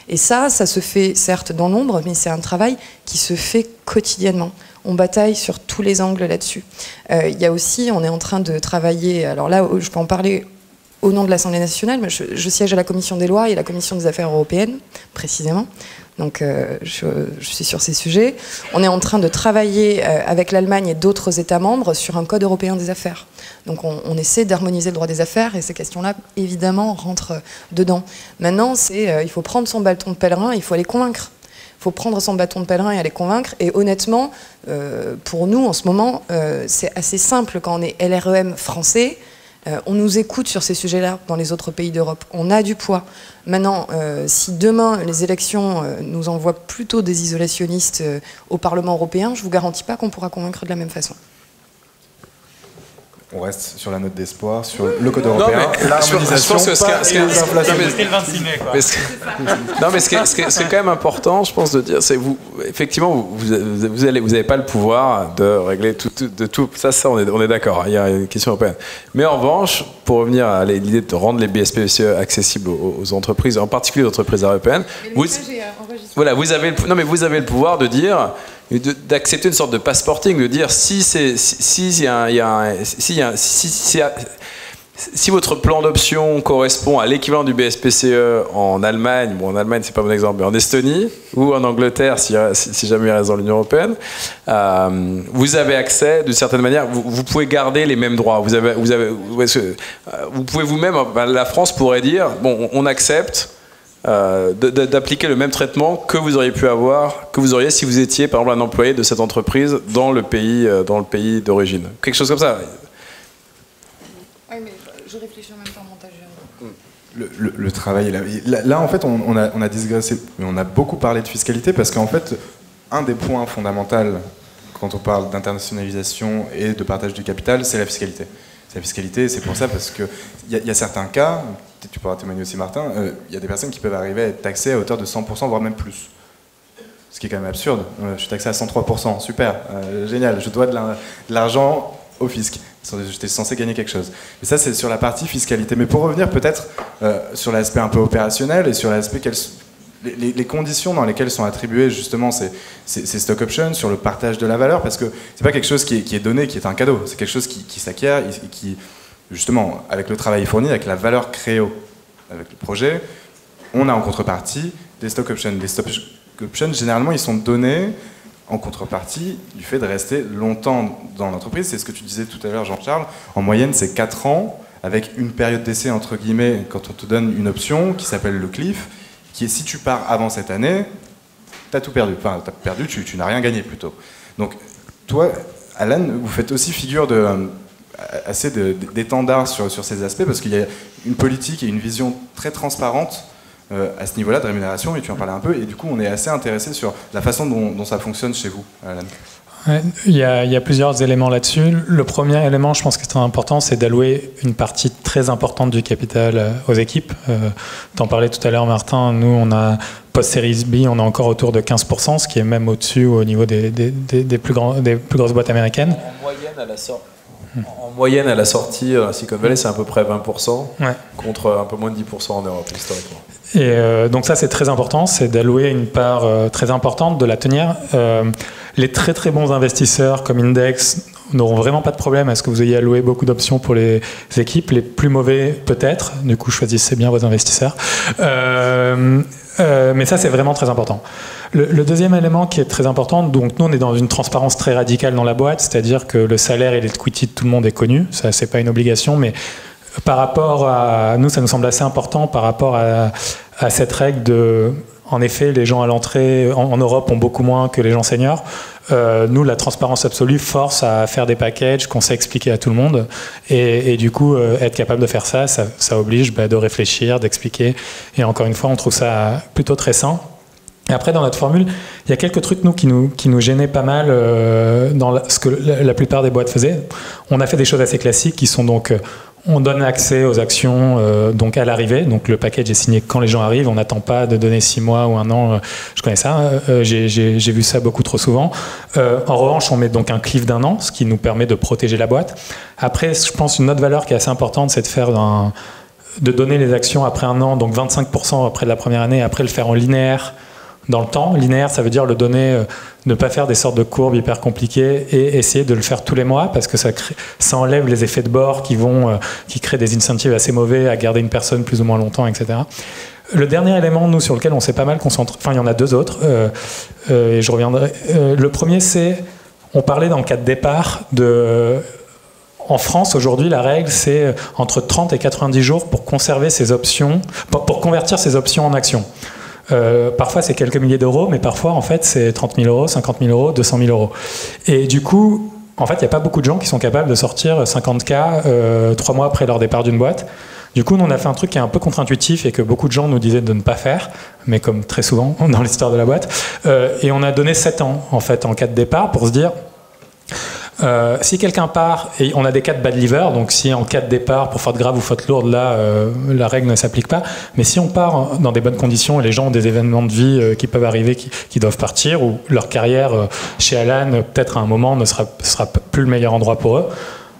Et ça se fait certes dans l'ombre, mais c'est un travail qui se fait quotidiennement. On bataille sur tous les angles là-dessus. Il y a aussi, on est en train de travailler, alors là, je peux en parler au nom de l'Assemblée nationale, mais je siège à la Commission des lois et à la Commission des affaires européennes, précisément. Donc je suis sur ces sujets. On est en train de travailler avec l'Allemagne et d'autres États membres sur un code européen des affaires. Donc on essaie d'harmoniser le droit des affaires et ces questions-là, évidemment, rentrent dedans. Maintenant, il faut prendre son bâton de pèlerin, il faut aller convaincre. Il faut prendre son bâton de pèlerin et aller convaincre. Et honnêtement, pour nous, en ce moment, c'est assez simple quand on est LREM français. On nous écoute sur ces sujets-là dans les autres pays d'Europe. On a du poids. Maintenant, si demain les élections nous envoient plutôt des isolationnistes au Parlement européen, je ne vous garantis pas qu'on pourra convaincre de la même façon. On reste sur la note d'espoir, sur le code européen, je l'harmonisation, pense que ce qui est quand même important, je pense, de dire, c'est effectivement, vous n'avez pas le pouvoir de régler tout. Ça, on est d'accord, il y a une question européenne. Mais en revanche, pour revenir à l'idée de rendre les BSPCE accessibles aux entreprises, en particulier aux entreprises européennes, vous avez le pouvoir de dire, d'accepter une sorte de passporting, de dire si votre plan d'option correspond à l'équivalent du BSPCE en Allemagne, bon en Allemagne c'est pas un bon exemple, mais en Estonie ou en Angleterre si jamais il reste dans l'Union européenne, vous avez accès d'une certaine manière, vous pouvez garder les mêmes droits. Vous pouvez vous-même, la France pourrait dire bon on accepte d'appliquer le même traitement que vous auriez pu avoir, que vous auriez si vous étiez par exemple un employé de cette entreprise dans le pays d'origine. Quelque chose comme ça. Oui, mais je réfléchis en même temps au montage. Le travail, là en fait on a digressé, on a beaucoup parlé de fiscalité parce qu'en fait un des points fondamentaux quand on parle d'internationalisation et de partage du capital, c'est la fiscalité. C'est la fiscalité, c'est pour ça parce qu'il y a certains cas, tu pourras témoigner aussi Martin, il y a des personnes qui peuvent arriver à être taxées à hauteur de 100%, voire même plus. Ce qui est quand même absurde. Je suis taxé à 103%, super, génial, je dois de l'argent au fisc. J'étais censé gagner quelque chose. Et ça, c'est sur la partie fiscalité. Mais pour revenir peut-être sur l'aspect un peu opérationnel et sur l'aspect les conditions dans lesquelles sont attribuées justement ces stock options, sur le partage de la valeur, parce que c'est pas quelque chose qui est donné, qui est un cadeau. C'est quelque chose qui s'acquiert et qui, justement, avec le travail fourni, avec la valeur créée avec le projet, on a en contrepartie des stock options. Les stock options, généralement, ils sont donnés en contrepartie du fait de rester longtemps dans l'entreprise. C'est ce que tu disais tout à l'heure, Jean-Charles. En moyenne, c'est 4 ans, avec une période d'essai, entre guillemets, quand on te donne une option qui s'appelle le cliff, qui est si tu pars avant cette année, tu as tout perdu. Enfin, tu as perdu, tu n'as rien gagné plutôt. Donc, toi, Alan, vous faites aussi figure d'étendard sur ces aspects, parce qu'il y a une politique et une vision très transparente à ce niveau-là de rémunération, et tu en parlais un peu, et du coup on est assez intéressé sur la façon dont ça fonctionne chez vous, Alan. Il y a plusieurs éléments là-dessus. Le premier élément, je pense que c'est très important, c'est d'allouer une partie très importante du capital aux équipes. T'en parlais tout à l'heure, Martin. Nous, on a post-Series B, on est encore autour de 15%, ce qui est même au-dessus au niveau des plus grosses boîtes américaines. En moyenne, à la sortie, Silicon Valley, c'est à peu près 20%, ouais, contre un peu moins de 10% en Europe, historiquement. Et donc ça, c'est très important, c'est d'allouer une part très importante, de la tenir. Les très très bons investisseurs comme Index n'auront vraiment pas de problème à ce que vous ayez alloué beaucoup d'options pour les équipes. Les plus mauvais, peut-être. Du coup, choisissez bien vos investisseurs. Mais ça, c'est vraiment très important. Le deuxième élément qui est très important, donc nous, on est dans une transparence très radicale dans la boîte, c'est-à-dire que le salaire et l'equity de tout le monde est connu. Ça, c'est pas une obligation, mais par rapport à nous, ça nous semble assez important par rapport à cette règle de... En effet, les gens à l'entrée en Europe ont beaucoup moins que les gens seniors. Nous, la transparence absolue force à faire des packages qu'on sait expliquer à tout le monde. Et du coup, être capable de faire ça oblige de réfléchir, d'expliquer. Et encore une fois, on trouve ça plutôt très sain. Et après, dans notre formule, il y a quelques trucs qui nous gênaient pas mal dans ce que la plupart des boîtes faisaient. On a fait des choses assez classiques qui sont donc... on donne accès aux actions donc à l'arrivée. Donc le package est signé quand les gens arrivent. On n'attend pas de donner 6 mois ou 1 an. Je connais ça. J'ai vu ça beaucoup trop souvent. En revanche, on met donc un cliff d'1 an, ce qui nous permet de protéger la boîte. Après, je pense une autre valeur qui est assez importante, c'est de donner les actions après 1 an, donc 25% après la première année, après le faire en linéaire dans le temps. Linéaire, ça veut dire le donner, ne pas faire des sortes de courbes hyper compliquées et essayer de le faire tous les mois parce que ça enlève les effets de bord qui créent des incentives assez mauvais à garder une personne plus ou moins longtemps, etc. Le dernier élément, nous, sur lequel on s'est pas mal concentré, enfin, il y en a 2 autres, et je reviendrai. Le premier, c'est, on parlait dans le cas de départ en France, aujourd'hui, la règle, c'est entre 30 et 90 jours pour conserver ses options, pour convertir ses options en actions. Parfois c'est quelques milliers d'euros, mais parfois en fait c'est 30 000 euros, 50 000 euros, 200 000 euros. Et du coup, en fait, il n'y a pas beaucoup de gens qui sont capables de sortir 50K 3 mois après leur départ d'une boîte. Du coup, nous, on a fait un truc qui est un peu contre-intuitif et que beaucoup de gens nous disaient de ne pas faire, mais comme très souvent dans l'histoire de la boîte. Et on a donné 7 ans en fait en cas de départ pour se dire... si quelqu'un part, et on a des cas de bad liver, donc si en cas de départ, pour faute grave ou faute lourde, là, la règle ne s'applique pas. Mais si on part dans des bonnes conditions et les gens ont des événements de vie qui peuvent arriver, qui doivent partir, ou leur carrière chez Alan, peut-être à un moment, ne sera plus le meilleur endroit pour eux,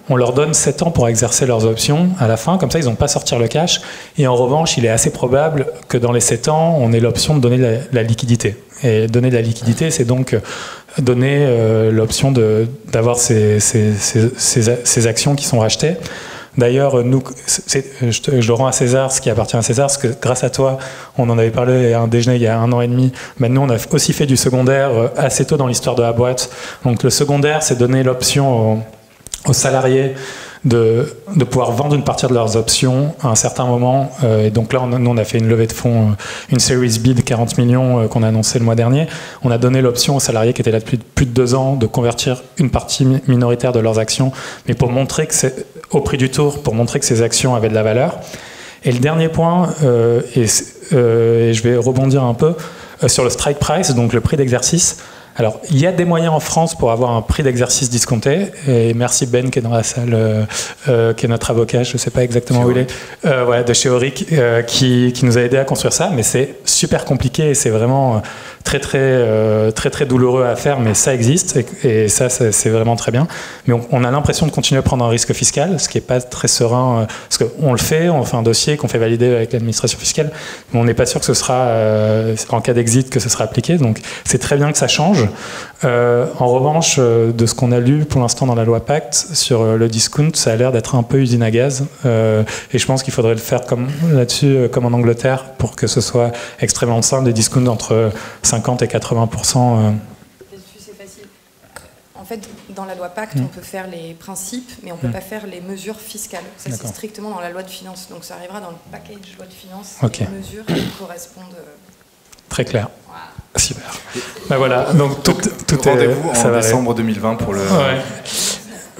on leur donne 7 ans pour exercer leurs options à la fin, comme ça ils n'ont pas à sortir le cash. Et en revanche, il est assez probable que dans les 7 ans, on ait l'option de donner la liquidité. Et donner de la liquidité, c'est donc donner l'option d'avoir ces actions qui sont rachetées. D'ailleurs, nous, je le rends à César ce qui appartient à César, parce que grâce à toi, on en avait parlé à un déjeuner il y a 1 an et demi. Maintenant, on a aussi fait du secondaire assez tôt dans l'histoire de la boîte. Donc le secondaire, c'est donner l'option aux salariés de pouvoir vendre une partie de leurs options à un certain moment. Et donc là, nous, on a fait une levée de fonds, une Series B de 40 millions qu'on a annoncé le mois dernier. On a donné l'option aux salariés qui étaient là depuis plus de 2 ans de convertir une partie minoritaire de leurs actions, mais pour montrer que c'est au prix du tour, pour montrer que ces actions avaient de la valeur. Et le dernier point, et je vais rebondir un peu sur le strike price, donc le prix d'exercice. Alors, il y a des moyens en France pour avoir un prix d'exercice discounté. Et merci Ben qui est dans la salle, qui est notre avocat, je ne sais pas exactement où il est, voilà, de chez Auric, qui nous a aidé à construire ça. Mais c'est super compliqué et c'est vraiment très douloureux à faire, mais ça existe et ça, c'est vraiment très bien. Mais on a l'impression de continuer à prendre un risque fiscal, ce qui n'est pas très serein, parce qu'on le fait, on fait un dossier qu'on fait valider avec l'administration fiscale, mais on n'est pas sûr que ce sera, en cas d'exit, que ce sera appliqué. Donc c'est très bien que ça change. En revanche, de ce qu'on a lu pour l'instant dans la loi Pacte sur le discount, ça a l'air d'être un peu usine à gaz. Et je pense qu'il faudrait le faire comme là-dessus, comme en Angleterre, pour que ce soit extrêmement simple, des discounts entre 50 et 80%. C'est facile. En fait, dans la loi Pacte, on peut faire les principes, mais on ne peut pas faire les mesures fiscales. Ça, c'est strictement dans la loi de finances. Donc ça arrivera dans le package loi de finances, les mesures qui correspondent. Très clair. Voilà. Super. Ben voilà, donc tout est... Rendez-vous en décembre 2020 pour le...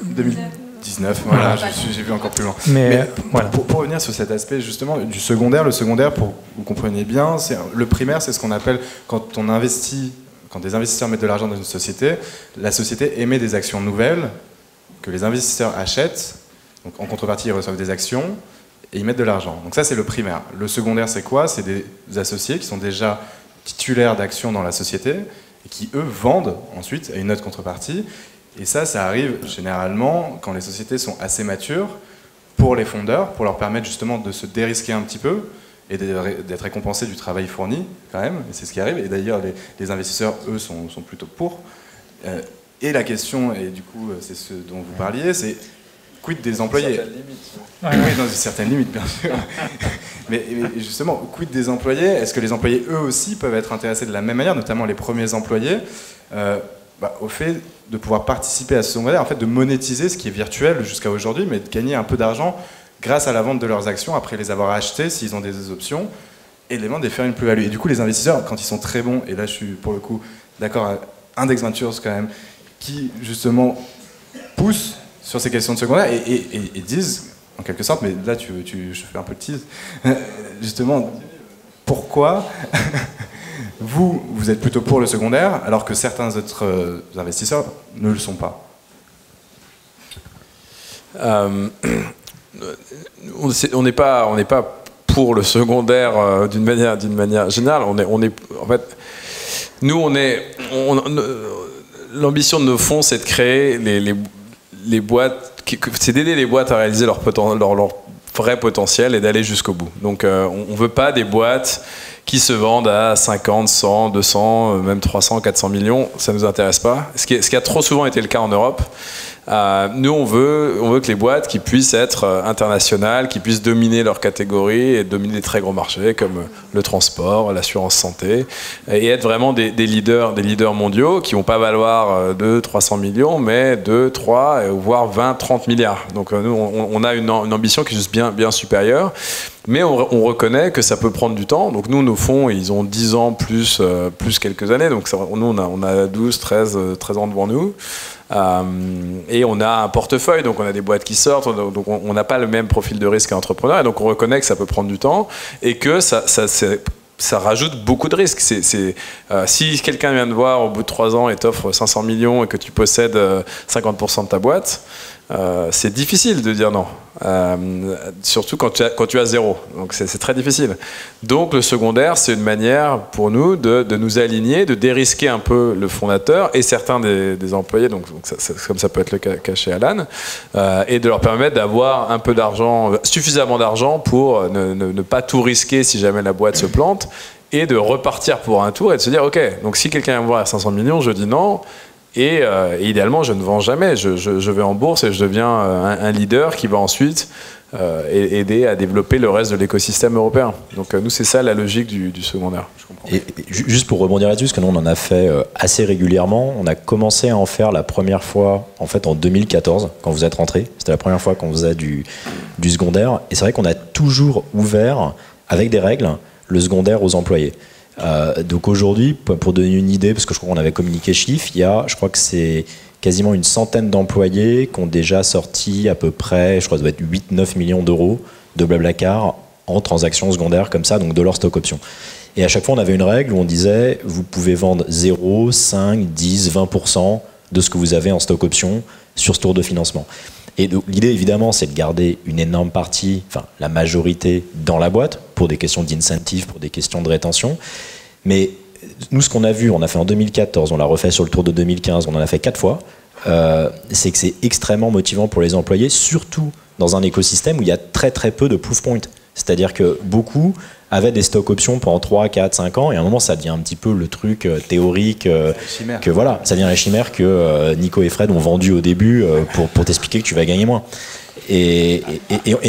2019, voilà, j'ai vu encore plus loin. Mais voilà. Pour revenir sur cet aspect justement du secondaire, le secondaire, pour que vous compreniez bien, le primaire, c'est ce qu'on appelle quand on investit, quand des investisseurs mettent de l'argent dans une société, la société émet des actions nouvelles que les investisseurs achètent. Donc en contrepartie, ils reçoivent des actions et ils mettent de l'argent. Donc ça, c'est le primaire. Le secondaire, c'est quoi? C'est des associés qui sont déjà titulaires d'actions dans la société et qui, eux, vendent ensuite à une autre contrepartie. Et ça arrive généralement quand les sociétés sont assez matures pour les fondeurs, pour leur permettre justement de se dérisquer un petit peu et d'être récompensés du travail fourni, quand même. Et c'est ce qui arrive. Et d'ailleurs, les investisseurs, eux, sont plutôt pour. Et la question, et du coup, c'est ce dont vous parliez, c'est quid des employés? Oui, dans une certaine limite, bien sûr. mais justement, quid des employés? Est-ce que les employés, eux aussi, peuvent être intéressés de la même manière, notamment les premiers employés, au fait de pouvoir participer à ce secondaire, en fait, de monétiser ce qui est virtuel jusqu'à aujourd'hui, mais de gagner un peu d'argent grâce à la vente de leurs actions, après les avoir achetées, s'ils ont des options, et les vendre et faire une plus-value. Et du coup, les investisseurs, quand ils sont très bons, et là je suis pour le coup d'accord avec Index Ventures quand même, qui justement poussent sur ces questions de secondaire et disent, en quelque sorte, mais là je fais un peu de tease, justement, pourquoi vous êtes plutôt pour le secondaire alors que certains autres investisseurs ne le sont pas? On n'est pas pour le secondaire d'une manière générale. En fait, nous, l'ambition de nos fonds, c'est de créer les boîtes, c'est d'aider les boîtes à réaliser leur vrai potentiel et d'aller jusqu'au bout. Donc, on veut pas des boîtes qui se vendent à 50, 100, 200, même 300, 400 millions. Ça nous intéresse pas. Ce qui a trop souvent été le cas en Europe. Nous, on veut que les boîtes qui puissent être internationales, qui puissent dominer leur catégorie et dominer des très gros marchés comme le transport, l'assurance santé, et être vraiment des leaders mondiaux qui vont pas valoir 200-300 millions, mais 2, 3, voire 20, 30 milliards. Donc nous, on a une ambition qui est juste bien supérieure. Mais on reconnaît que ça peut prendre du temps. Donc nous, nos fonds, ils ont 10 ans plus quelques années. Donc nous, on a 12, 13 ans devant nous. Et on a un portefeuille, donc on a des boîtes qui sortent, donc on n'a pas le même profil de risque qu'entrepreneur, et donc on reconnaît que ça peut prendre du temps et que ça rajoute beaucoup de risques. Si quelqu'un vient te voir au bout de 3 ans et t'offre 500 millions et que tu possèdes 50% de ta boîte, c'est difficile de dire non, surtout quand tu as zéro. Donc c'est très difficile. Donc le secondaire, c'est une manière pour nous de nous aligner, de dérisquer un peu le fondateur et certains des employés, donc comme ça peut être le cas chez Alan, et de leur permettre d'avoir un peu d'argent, suffisamment d'argent pour ne pas tout risquer si jamais la boîte se plante, et de repartir pour un tour et de se dire ok, donc si quelqu'un vient me voir à 500 millions, je dis non. Et idéalement, je ne vends jamais. Je vais en bourse et je deviens un leader qui va ensuite aider à développer le reste de l'écosystème européen. Donc nous, c'est ça la logique du secondaire. Je comprends. Et juste pour rebondir là-dessus, parce que nous, on en a fait assez régulièrement. On a commencé à en faire la première fois, en fait, en 2014, quand vous êtes rentré. C'était la première fois qu'on faisait du secondaire. Et c'est vrai qu'on a toujours ouvert, avec des règles, le secondaire aux employés. Donc aujourd'hui, pour donner une idée, parce que je crois qu'on avait communiqué chiffres, je crois que c'est quasiment une centaine d'employés qui ont déjà sorti à peu près, je crois que ça doit être 8-9 millions d'euros de Blablacar en transactions secondaires comme ça, donc de leur stock option. Et à chaque fois, on avait une règle où on disait, vous pouvez vendre 0, 5, 10, 20% de ce que vous avez en stock option sur ce tour de financement. Et l'idée, évidemment, c'est de garder une énorme partie, enfin la majorité, dans la boîte, pour des questions d'incentive, pour des questions de rétention. Mais nous, ce qu'on a vu, on a fait en 2014, on l'a refait sur le tour de 2015, on en a fait 4 fois, c'est que c'est extrêmement motivant pour les employés, surtout dans un écosystème où il y a très très peu de proof points. C'est-à-dire que beaucoup avaient des stocks options pendant 3, 4, 5 ans, et à un moment, ça devient un petit peu le truc théorique, que voilà, ça devient la chimère que Nico et Fred ont vendu au début pour t'expliquer que tu vas gagner moins. Et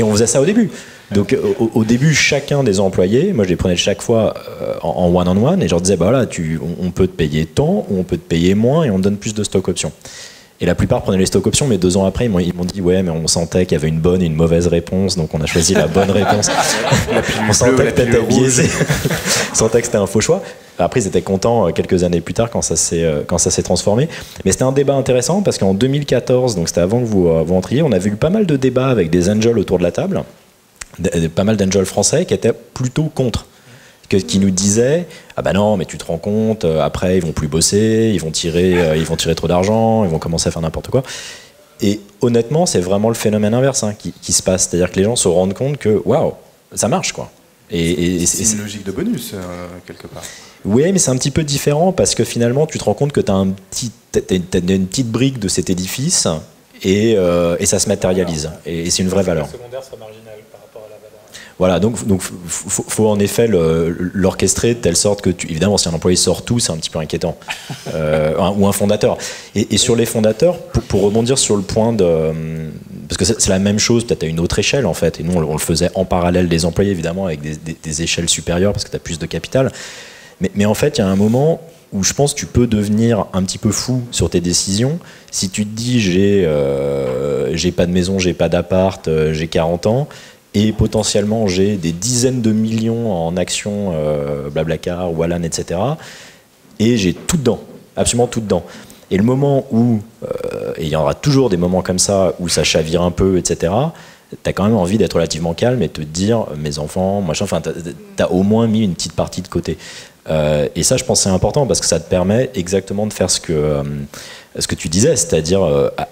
on faisait ça au début. Donc au début, chacun des employés, moi je les prenais chaque fois en one-on-one, et je leur disais, bah voilà, on peut te payer tant, ou on peut te payer moins, et on te donne plus de stock options. Et la plupart prenaient les stock options, mais 2 ans après, ils m'ont dit ouais, mais on sentait qu'il y avait une bonne et une mauvaise réponse, donc on a choisi la bonne réponse. On sentait que t'étais biaisé, on sentait que c'était un faux choix. Après, ils étaient contents quelques années plus tard quand ça s'est transformé. Mais c'était un débat intéressant parce qu'en 2014, donc c'était avant que vous entriez, on avait eu pas mal de débats avec des angels autour de la table, pas mal d'angels français qui étaient plutôt contre. qui nous disaient ah bah non, mais tu te rends compte, après ils vont plus bosser, ils vont tirer trop d'argent, ils vont commencer à faire n'importe quoi. Et honnêtement, c'est vraiment le phénomène inverse qui se passe, c'est-à-dire que les gens se rendent compte que waouh, ça marche quoi. Et c'est une logique de bonus quelque part. Oui, mais c'est un petit peu différent parce que finalement, tu te rends compte que tu as une petite brique de cet édifice et ça se matérialise. Et c'est une vraie valeur. Le secondaire soit marginal par rapport à la valeur. Voilà, donc faut en effet l'orchestrer de telle sorte que, évidemment, si un employé sort tout, c'est un petit peu inquiétant. Ou un fondateur. Et sur les fondateurs, pour rebondir sur le point de... Parce que c'est la même chose, peut-être à une autre échelle, en fait. Et nous, on le faisait en parallèle des employés, évidemment, avec des échelles supérieures, parce que tu as plus de capital. Mais en fait, il y a un moment où je pense que tu peux devenir un petit peu fou sur tes décisions. Si tu te dis, j'ai pas de maison, j'ai pas d'appart, j'ai 40 ans, et potentiellement j'ai des dizaines de millions en actions Blablacar, Wallan, etc. Et j'ai tout dedans, absolument tout dedans. Et le moment où, et il y aura toujours des moments comme ça, où ça chavire un peu, etc., tu as quand même envie d'être relativement calme et te dire, mes enfants, machin, enfin, tu as au moins mis une petite partie de côté. Et ça, je pense que c'est important parce que ça te permet exactement de faire ce que tu disais, c'est-à-dire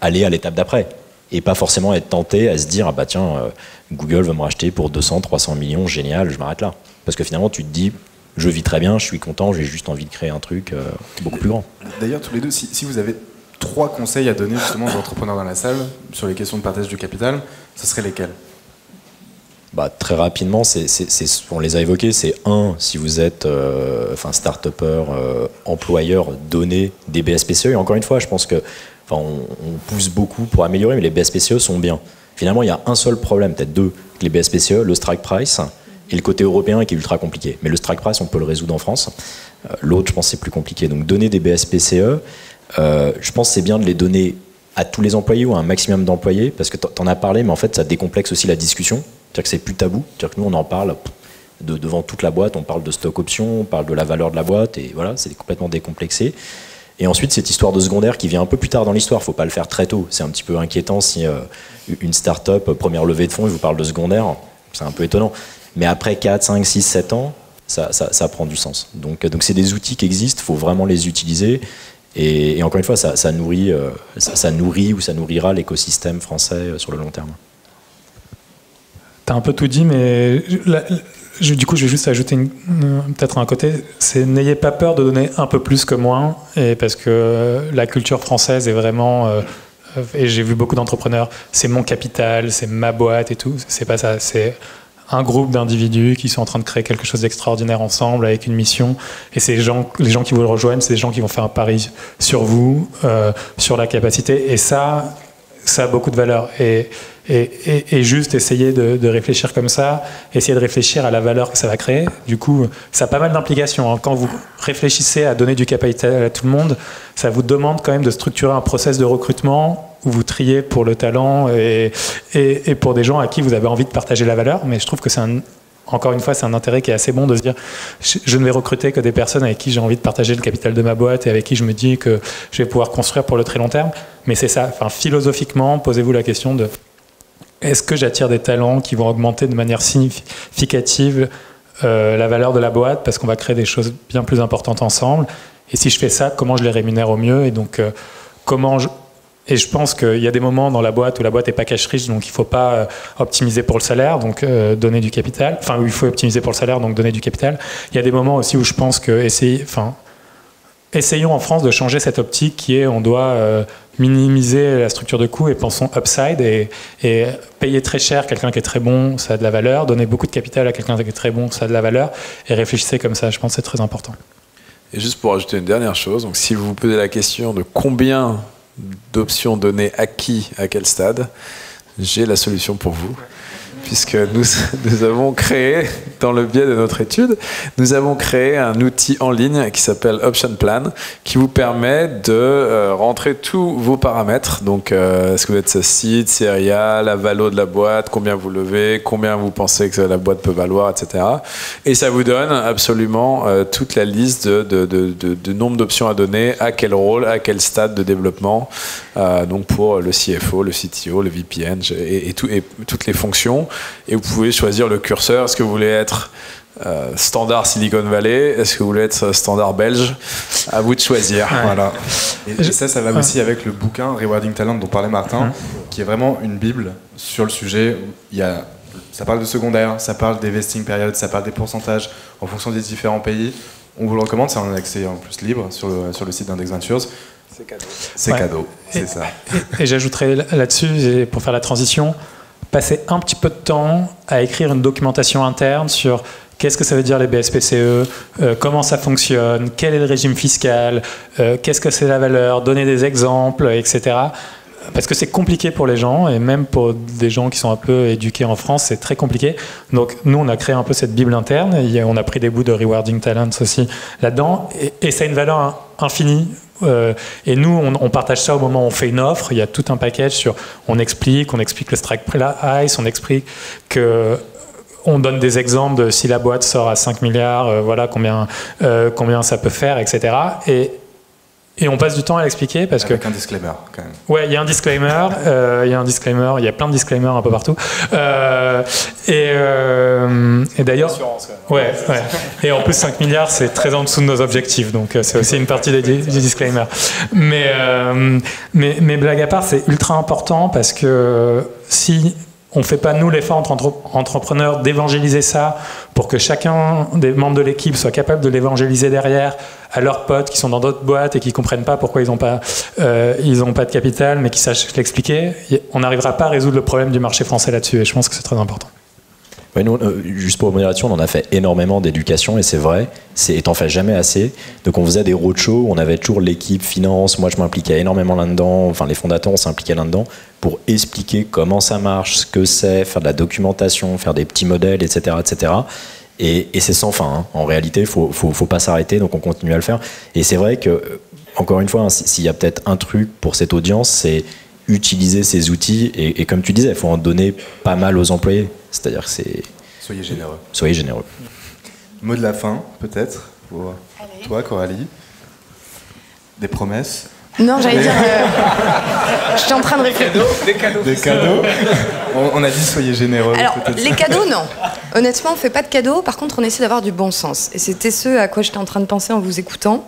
aller à l'étape d'après. Et pas forcément être tenté à se dire, ah bah tiens, Google va me racheter pour 200, 300 millions, génial, je m'arrête là. Parce que finalement, tu te dis, je vis très bien, je suis content, j'ai juste envie de créer un truc beaucoup plus grand. D'ailleurs, tous les deux, si vous avez 3 conseils à donner justement aux entrepreneurs dans la salle sur les questions de partage du capital, ce seraient lesquels ? Bah, très rapidement, on les a évoqués, c'est si vous êtes start-upper, employeur, donnez des BSPCE. Et encore une fois, je pense que on pousse beaucoup pour améliorer, mais les BSPCE sont bien. Finalement, il y a un seul problème, peut-être 2, les BSPCE, le strike price et le côté européen qui est ultra compliqué. Mais le strike price, on peut le résoudre en France. L'autre, je pense, c'est plus compliqué. Donc, donner des BSPCE, je pense que c'est bien de les donner à tous les employés ou à un maximum d'employés, parce que tu en as parlé, mais en fait, ça décomplexe aussi la discussion. C'est-à-dire que c'est plus tabou. C'est-à-dire que nous, on en parle devant toute la boîte, on parle de stock option, on parle de la valeur de la boîte, et voilà, c'est complètement décomplexé. Et ensuite, cette histoire de secondaire qui vient un peu plus tard dans l'histoire, il ne faut pas le faire très tôt. C'est un petit peu inquiétant si une start-up, première levée de fonds, il vous parle de secondaire, c'est un peu étonnant. Mais après 4, 5, 6, 7 ans, ça prend du sens. Donc c'est des outils qui existent, il faut vraiment les utiliser. Et encore une fois, ça nourrit ou ça nourrira l'écosystème français sur le long terme. T'as un peu tout dit, mais du coup, je vais juste ajouter peut-être un côté, c'est n'ayez pas peur de donner un peu plus que moins, et parce que la culture française est vraiment, et j'ai vu beaucoup d'entrepreneurs, c'est mon capital, c'est ma boîte et tout, c'est pas ça, c'est un groupe d'individus qui sont en train de créer quelque chose d'extraordinaire ensemble avec une mission, et les gens qui vous le rejoignent, c'est des gens qui vont faire un pari sur vous, sur la capacité, et ça a beaucoup de valeur. Et juste essayer de réfléchir comme ça, essayer de réfléchir à la valeur que ça va créer. Du coup, ça a pas mal d'implications. Quand vous réfléchissez à donner du capital à tout le monde, ça vous demande quand même de structurer un process de recrutement où vous triez pour le talent et pour des gens à qui vous avez envie de partager la valeur. Mais je trouve que encore une fois, c'est un intérêt qui est assez bon de se dire je ne vais recruter que des personnes avec qui j'ai envie de partager le capital de ma boîte et avec qui je me dis que je vais pouvoir construire pour le très long terme. Mais c'est ça, philosophiquement, posez-vous la question de est-ce que j'attire des talents qui vont augmenter de manière significative la valeur de la boîte parce qu'on va créer des choses bien plus importantes ensemble. Et si je fais ça, comment je les rémunère au mieux? Et donc, Et je pense qu'il y a des moments dans la boîte où la boîte n'est pas cash rich, donc il ne faut pas optimiser pour le salaire, donc donner du capital. Enfin, où il faut optimiser pour le salaire, donc donner du capital. Il y a des moments aussi où je pense que essayons en France de changer cette optique qui est on doit minimiser la structure de coûts et pensons upside et payer très cher quelqu'un qui est très bon, ça a de la valeur. Donner beaucoup de capital à quelqu'un qui est très bon, ça a de la valeur. Et réfléchissez comme ça, je pense que c'est très important. Et juste pour ajouter une dernière chose, donc si vous vous posez la question de combien d'options données à qui, à quel stade, j'ai la solution pour vous. Puisque nous avons créé, dans le biais de notre étude, nous avons créé un outil en ligne qui s'appelle Option Plan, qui vous permet de rentrer tous vos paramètres. Donc, est-ce que vous êtes ce site, série A, la valo de la boîte, combien vous levez, combien vous pensez que la boîte peut valoir, etc. Et ça vous donne absolument toute la liste de nombre d'options à donner, à quel rôle, à quel stade de développement, donc pour le CFO, le CTO, le VPN et toutes les fonctions. Et vous pouvez choisir le curseur. Est-ce que vous voulez être standard Silicon Valley? Est-ce que vous voulez être standard belge? À vous de choisir. Voilà. Et ça va aussi avec le bouquin Rewarding Talent dont parlait Martin, qui est vraiment une bible sur le sujet. Ça parle de secondaire, ça parle des vesting periods, ça parle des pourcentages en fonction des différents pays. On vous le recommande, c'est un accès en plus libre sur le site d'Index Ventures. C'est cadeau. C'est cadeau, c'est ça. Et j'ajouterais là-dessus, pour faire la transition, passer un petit peu de temps à écrire une documentation interne sur qu'est-ce que ça veut dire les BSPCE, comment ça fonctionne, quel est le régime fiscal, qu'est-ce que c'est la valeur, donner des exemples, etc. Parce que c'est compliqué pour les gens, et même pour des gens qui sont un peu éduqués en France, c'est très compliqué. Donc nous, on a créé un peu cette bible interne, et on a pris des bouts de Rewarding Talents aussi là-dedans, et ça a une valeur infinie. Et nous, on partage ça au moment où on fait une offre. Il y a tout un package sur, on explique le strike price, on explique que... On donne des exemples de si la boîte sort à 5 milliards, voilà combien ça peut faire, etc. Et on passe du temps à l'expliquer parce Avec un disclaimer, quand même. Ouais, il y a un disclaimer, il y a plein de disclaimers un peu partout. Et d'ailleurs... Ouais. Et en plus, 5 milliards, c'est très en dessous de nos objectifs, donc c'est aussi une partie du disclaimer. Mais blague à part, c'est ultra important parce que si... on ne fait pas, nous, l'effort entre entrepreneurs d'évangéliser ça pour que chacun des membres de l'équipe soit capable de l'évangéliser derrière à leurs potes qui sont dans d'autres boîtes et qui ne comprennent pas pourquoi ils n'ont pas de capital, mais qui sachent l'expliquer. On n'arrivera pas à résoudre le problème du marché français là-dessus, et je pense que c'est très important. Ouais, nous, juste pour modération, on en a fait énormément d'éducation, et c'est vrai, et t'en fais jamais assez. Donc on faisait des roadshows, on avait toujours l'équipe finance, moi je m'impliquais énormément là-dedans, enfin les fondateurs on s'impliquait là-dedans, pour expliquer comment ça marche, ce que c'est, faire de la documentation, faire des petits modèles, etc. etc. Et c'est sans fin, hein. En réalité, faut pas s'arrêter, donc on continue à le faire. Et c'est vrai que, encore une fois, hein, s'il y a peut-être un truc pour cette audience, c'est utiliser ces outils, et comme tu disais, il faut en donner pas mal aux employés. C'est-à-dire que c'est... Soyez généreux. Soyez généreux. Mot de la fin, peut-être, pour toi, Coralie. Des promesses? Non, j'allais dire... J'étais en train de réfléchir. Des cadeaux. On a dit soyez généreux. Alors, les cadeaux, non. Honnêtement, on ne fait pas de cadeaux. Par contre, on essaie d'avoir du bon sens. Et c'était ce à quoi j'étais en train de penser en vous écoutant.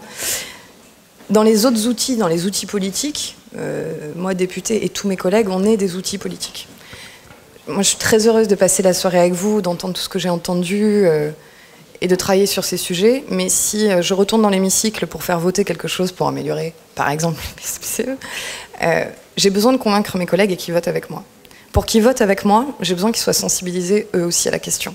Dans les autres outils, dans les outils politiques, moi, député, et tous mes collègues, on est des outils politiques. Moi, je suis très heureuse de passer la soirée avec vous, d'entendre tout ce que j'ai entendu et de travailler sur ces sujets. Mais si je retourne dans l'hémicycle pour faire voter quelque chose pour améliorer, par exemple, les BSPCE, j'ai besoin de convaincre mes collègues et qu'ils votent avec moi. Pour qu'ils votent avec moi, j'ai besoin qu'ils soient sensibilisés eux aussi à la question.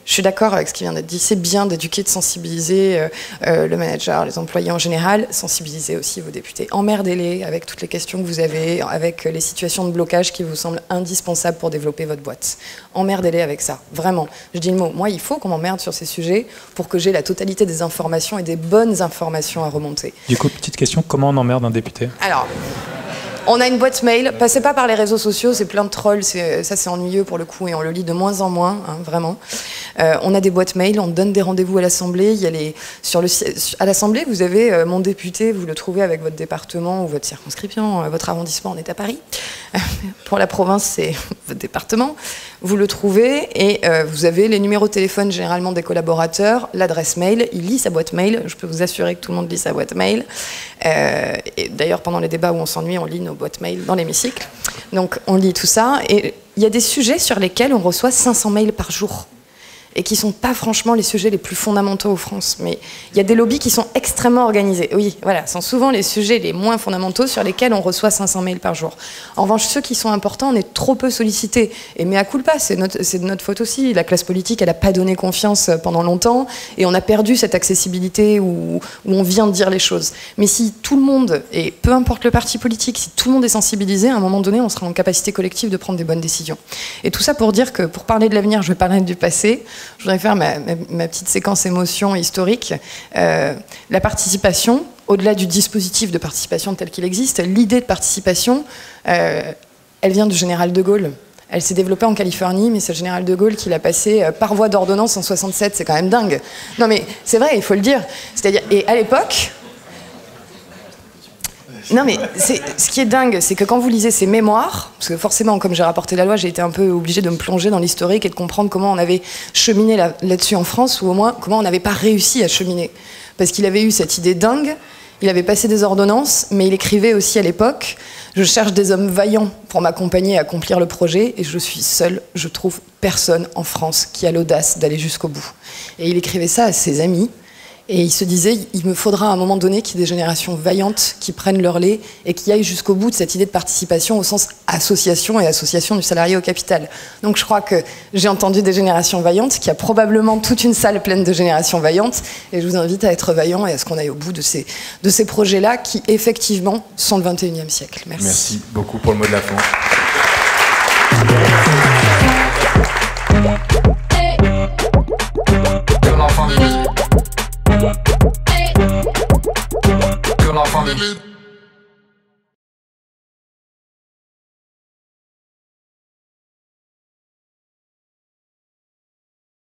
Je suis d'accord avec ce qui vient d'être dit. C'est bien d'éduquer, de sensibiliser le manager, les employés en général, sensibiliser aussi vos députés. Emmerdez-les avec toutes les questions que vous avez, avec les situations de blocage qui vous semblent indispensables pour développer votre boîte. Emmerdez-les avec ça, vraiment. Je dis le mot. Moi, il faut qu'on m'emmerde sur ces sujets pour que j'ai la totalité des informations et des bonnes informations à remonter. Du coup, petite question, comment on emmerde un député? Alors... on a une boîte mail, passez pas par les réseaux sociaux, c'est plein de trolls, ça c'est ennuyeux pour le coup et on le lit de moins en moins, hein, vraiment. On a des boîtes mail, on donne des rendez-vous à l'Assemblée. À l'Assemblée, vous avez mon député, vous le trouvez avec votre département ou votre circonscription, votre arrondissement, on est à Paris. Pour la province, c'est votre département. Vous le trouvez et vous avez les numéros de téléphone généralement des collaborateurs, l'adresse mail, il lit sa boîte mail, je peux vous assurer que tout le monde lit sa boîte mail. Et d'ailleurs, pendant les débats où on s'ennuie, on lit nos boîtes mail dans l'hémicycle. Donc on lit tout ça et il y a des sujets sur lesquels on reçoit 500 mails par jour et qui ne sont pas franchement les sujets les plus fondamentaux en France. Mais il y a des lobbies qui sont extrêmement organisés. Oui, voilà, ce sont souvent les sujets les moins fondamentaux sur lesquels on reçoit 500 mails par jour. En revanche, ceux qui sont importants, on est trop peu sollicités. Et mea culpa, c'est de notre faute aussi. La classe politique, elle n'a pas donné confiance pendant longtemps et on a perdu cette accessibilité où on vient de dire les choses. Mais si tout le monde, et peu importe le parti politique, si tout le monde est sensibilisé, à un moment donné, on sera en capacité collective de prendre des bonnes décisions. Et tout ça pour dire que pour parler de l'avenir, je vais parler du passé. Je voudrais faire ma petite séquence émotion historique. La participation, au-delà du dispositif de participation tel qu'il existe, l'idée de participation, elle vient du général de Gaulle. Elle s'est développée en Californie, mais c'est le général de Gaulle qui l'a passée par voie d'ordonnance en 67. C'est quand même dingue. Non mais c'est vrai, il faut le dire. C'est-à-dire, et à l'époque... Non mais ce qui est dingue, c'est que quand vous lisez ses mémoires, parce que forcément, comme j'ai rapporté la loi, j'ai été un peu obligée de me plonger dans l'historique et de comprendre comment on avait cheminé là-dessus en France, ou au moins comment on n'avait pas réussi à cheminer. Parce qu'il avait eu cette idée dingue, il avait passé des ordonnances, mais il écrivait aussi à l'époque « Je cherche des hommes vaillants pour m'accompagner à accomplir le projet, et je suis seul, je trouve personne en France qui a l'audace d'aller jusqu'au bout. » Et il écrivait ça à ses amis, et il se disait, il me faudra à un moment donné qu'il y ait des générations vaillantes qui prennent leur lait et qui aillent jusqu'au bout de cette idée de participation au sens association et association du salarié au capital. Donc je crois que j'ai entendu des générations vaillantes, qu'il y a probablement toute une salle pleine de générations vaillantes, et je vous invite à être vaillants et à ce qu'on aille au bout de ces projets-là qui, effectivement, sont le 21e siècle. Merci. Merci beaucoup pour le mot de la fin. Que l'enfant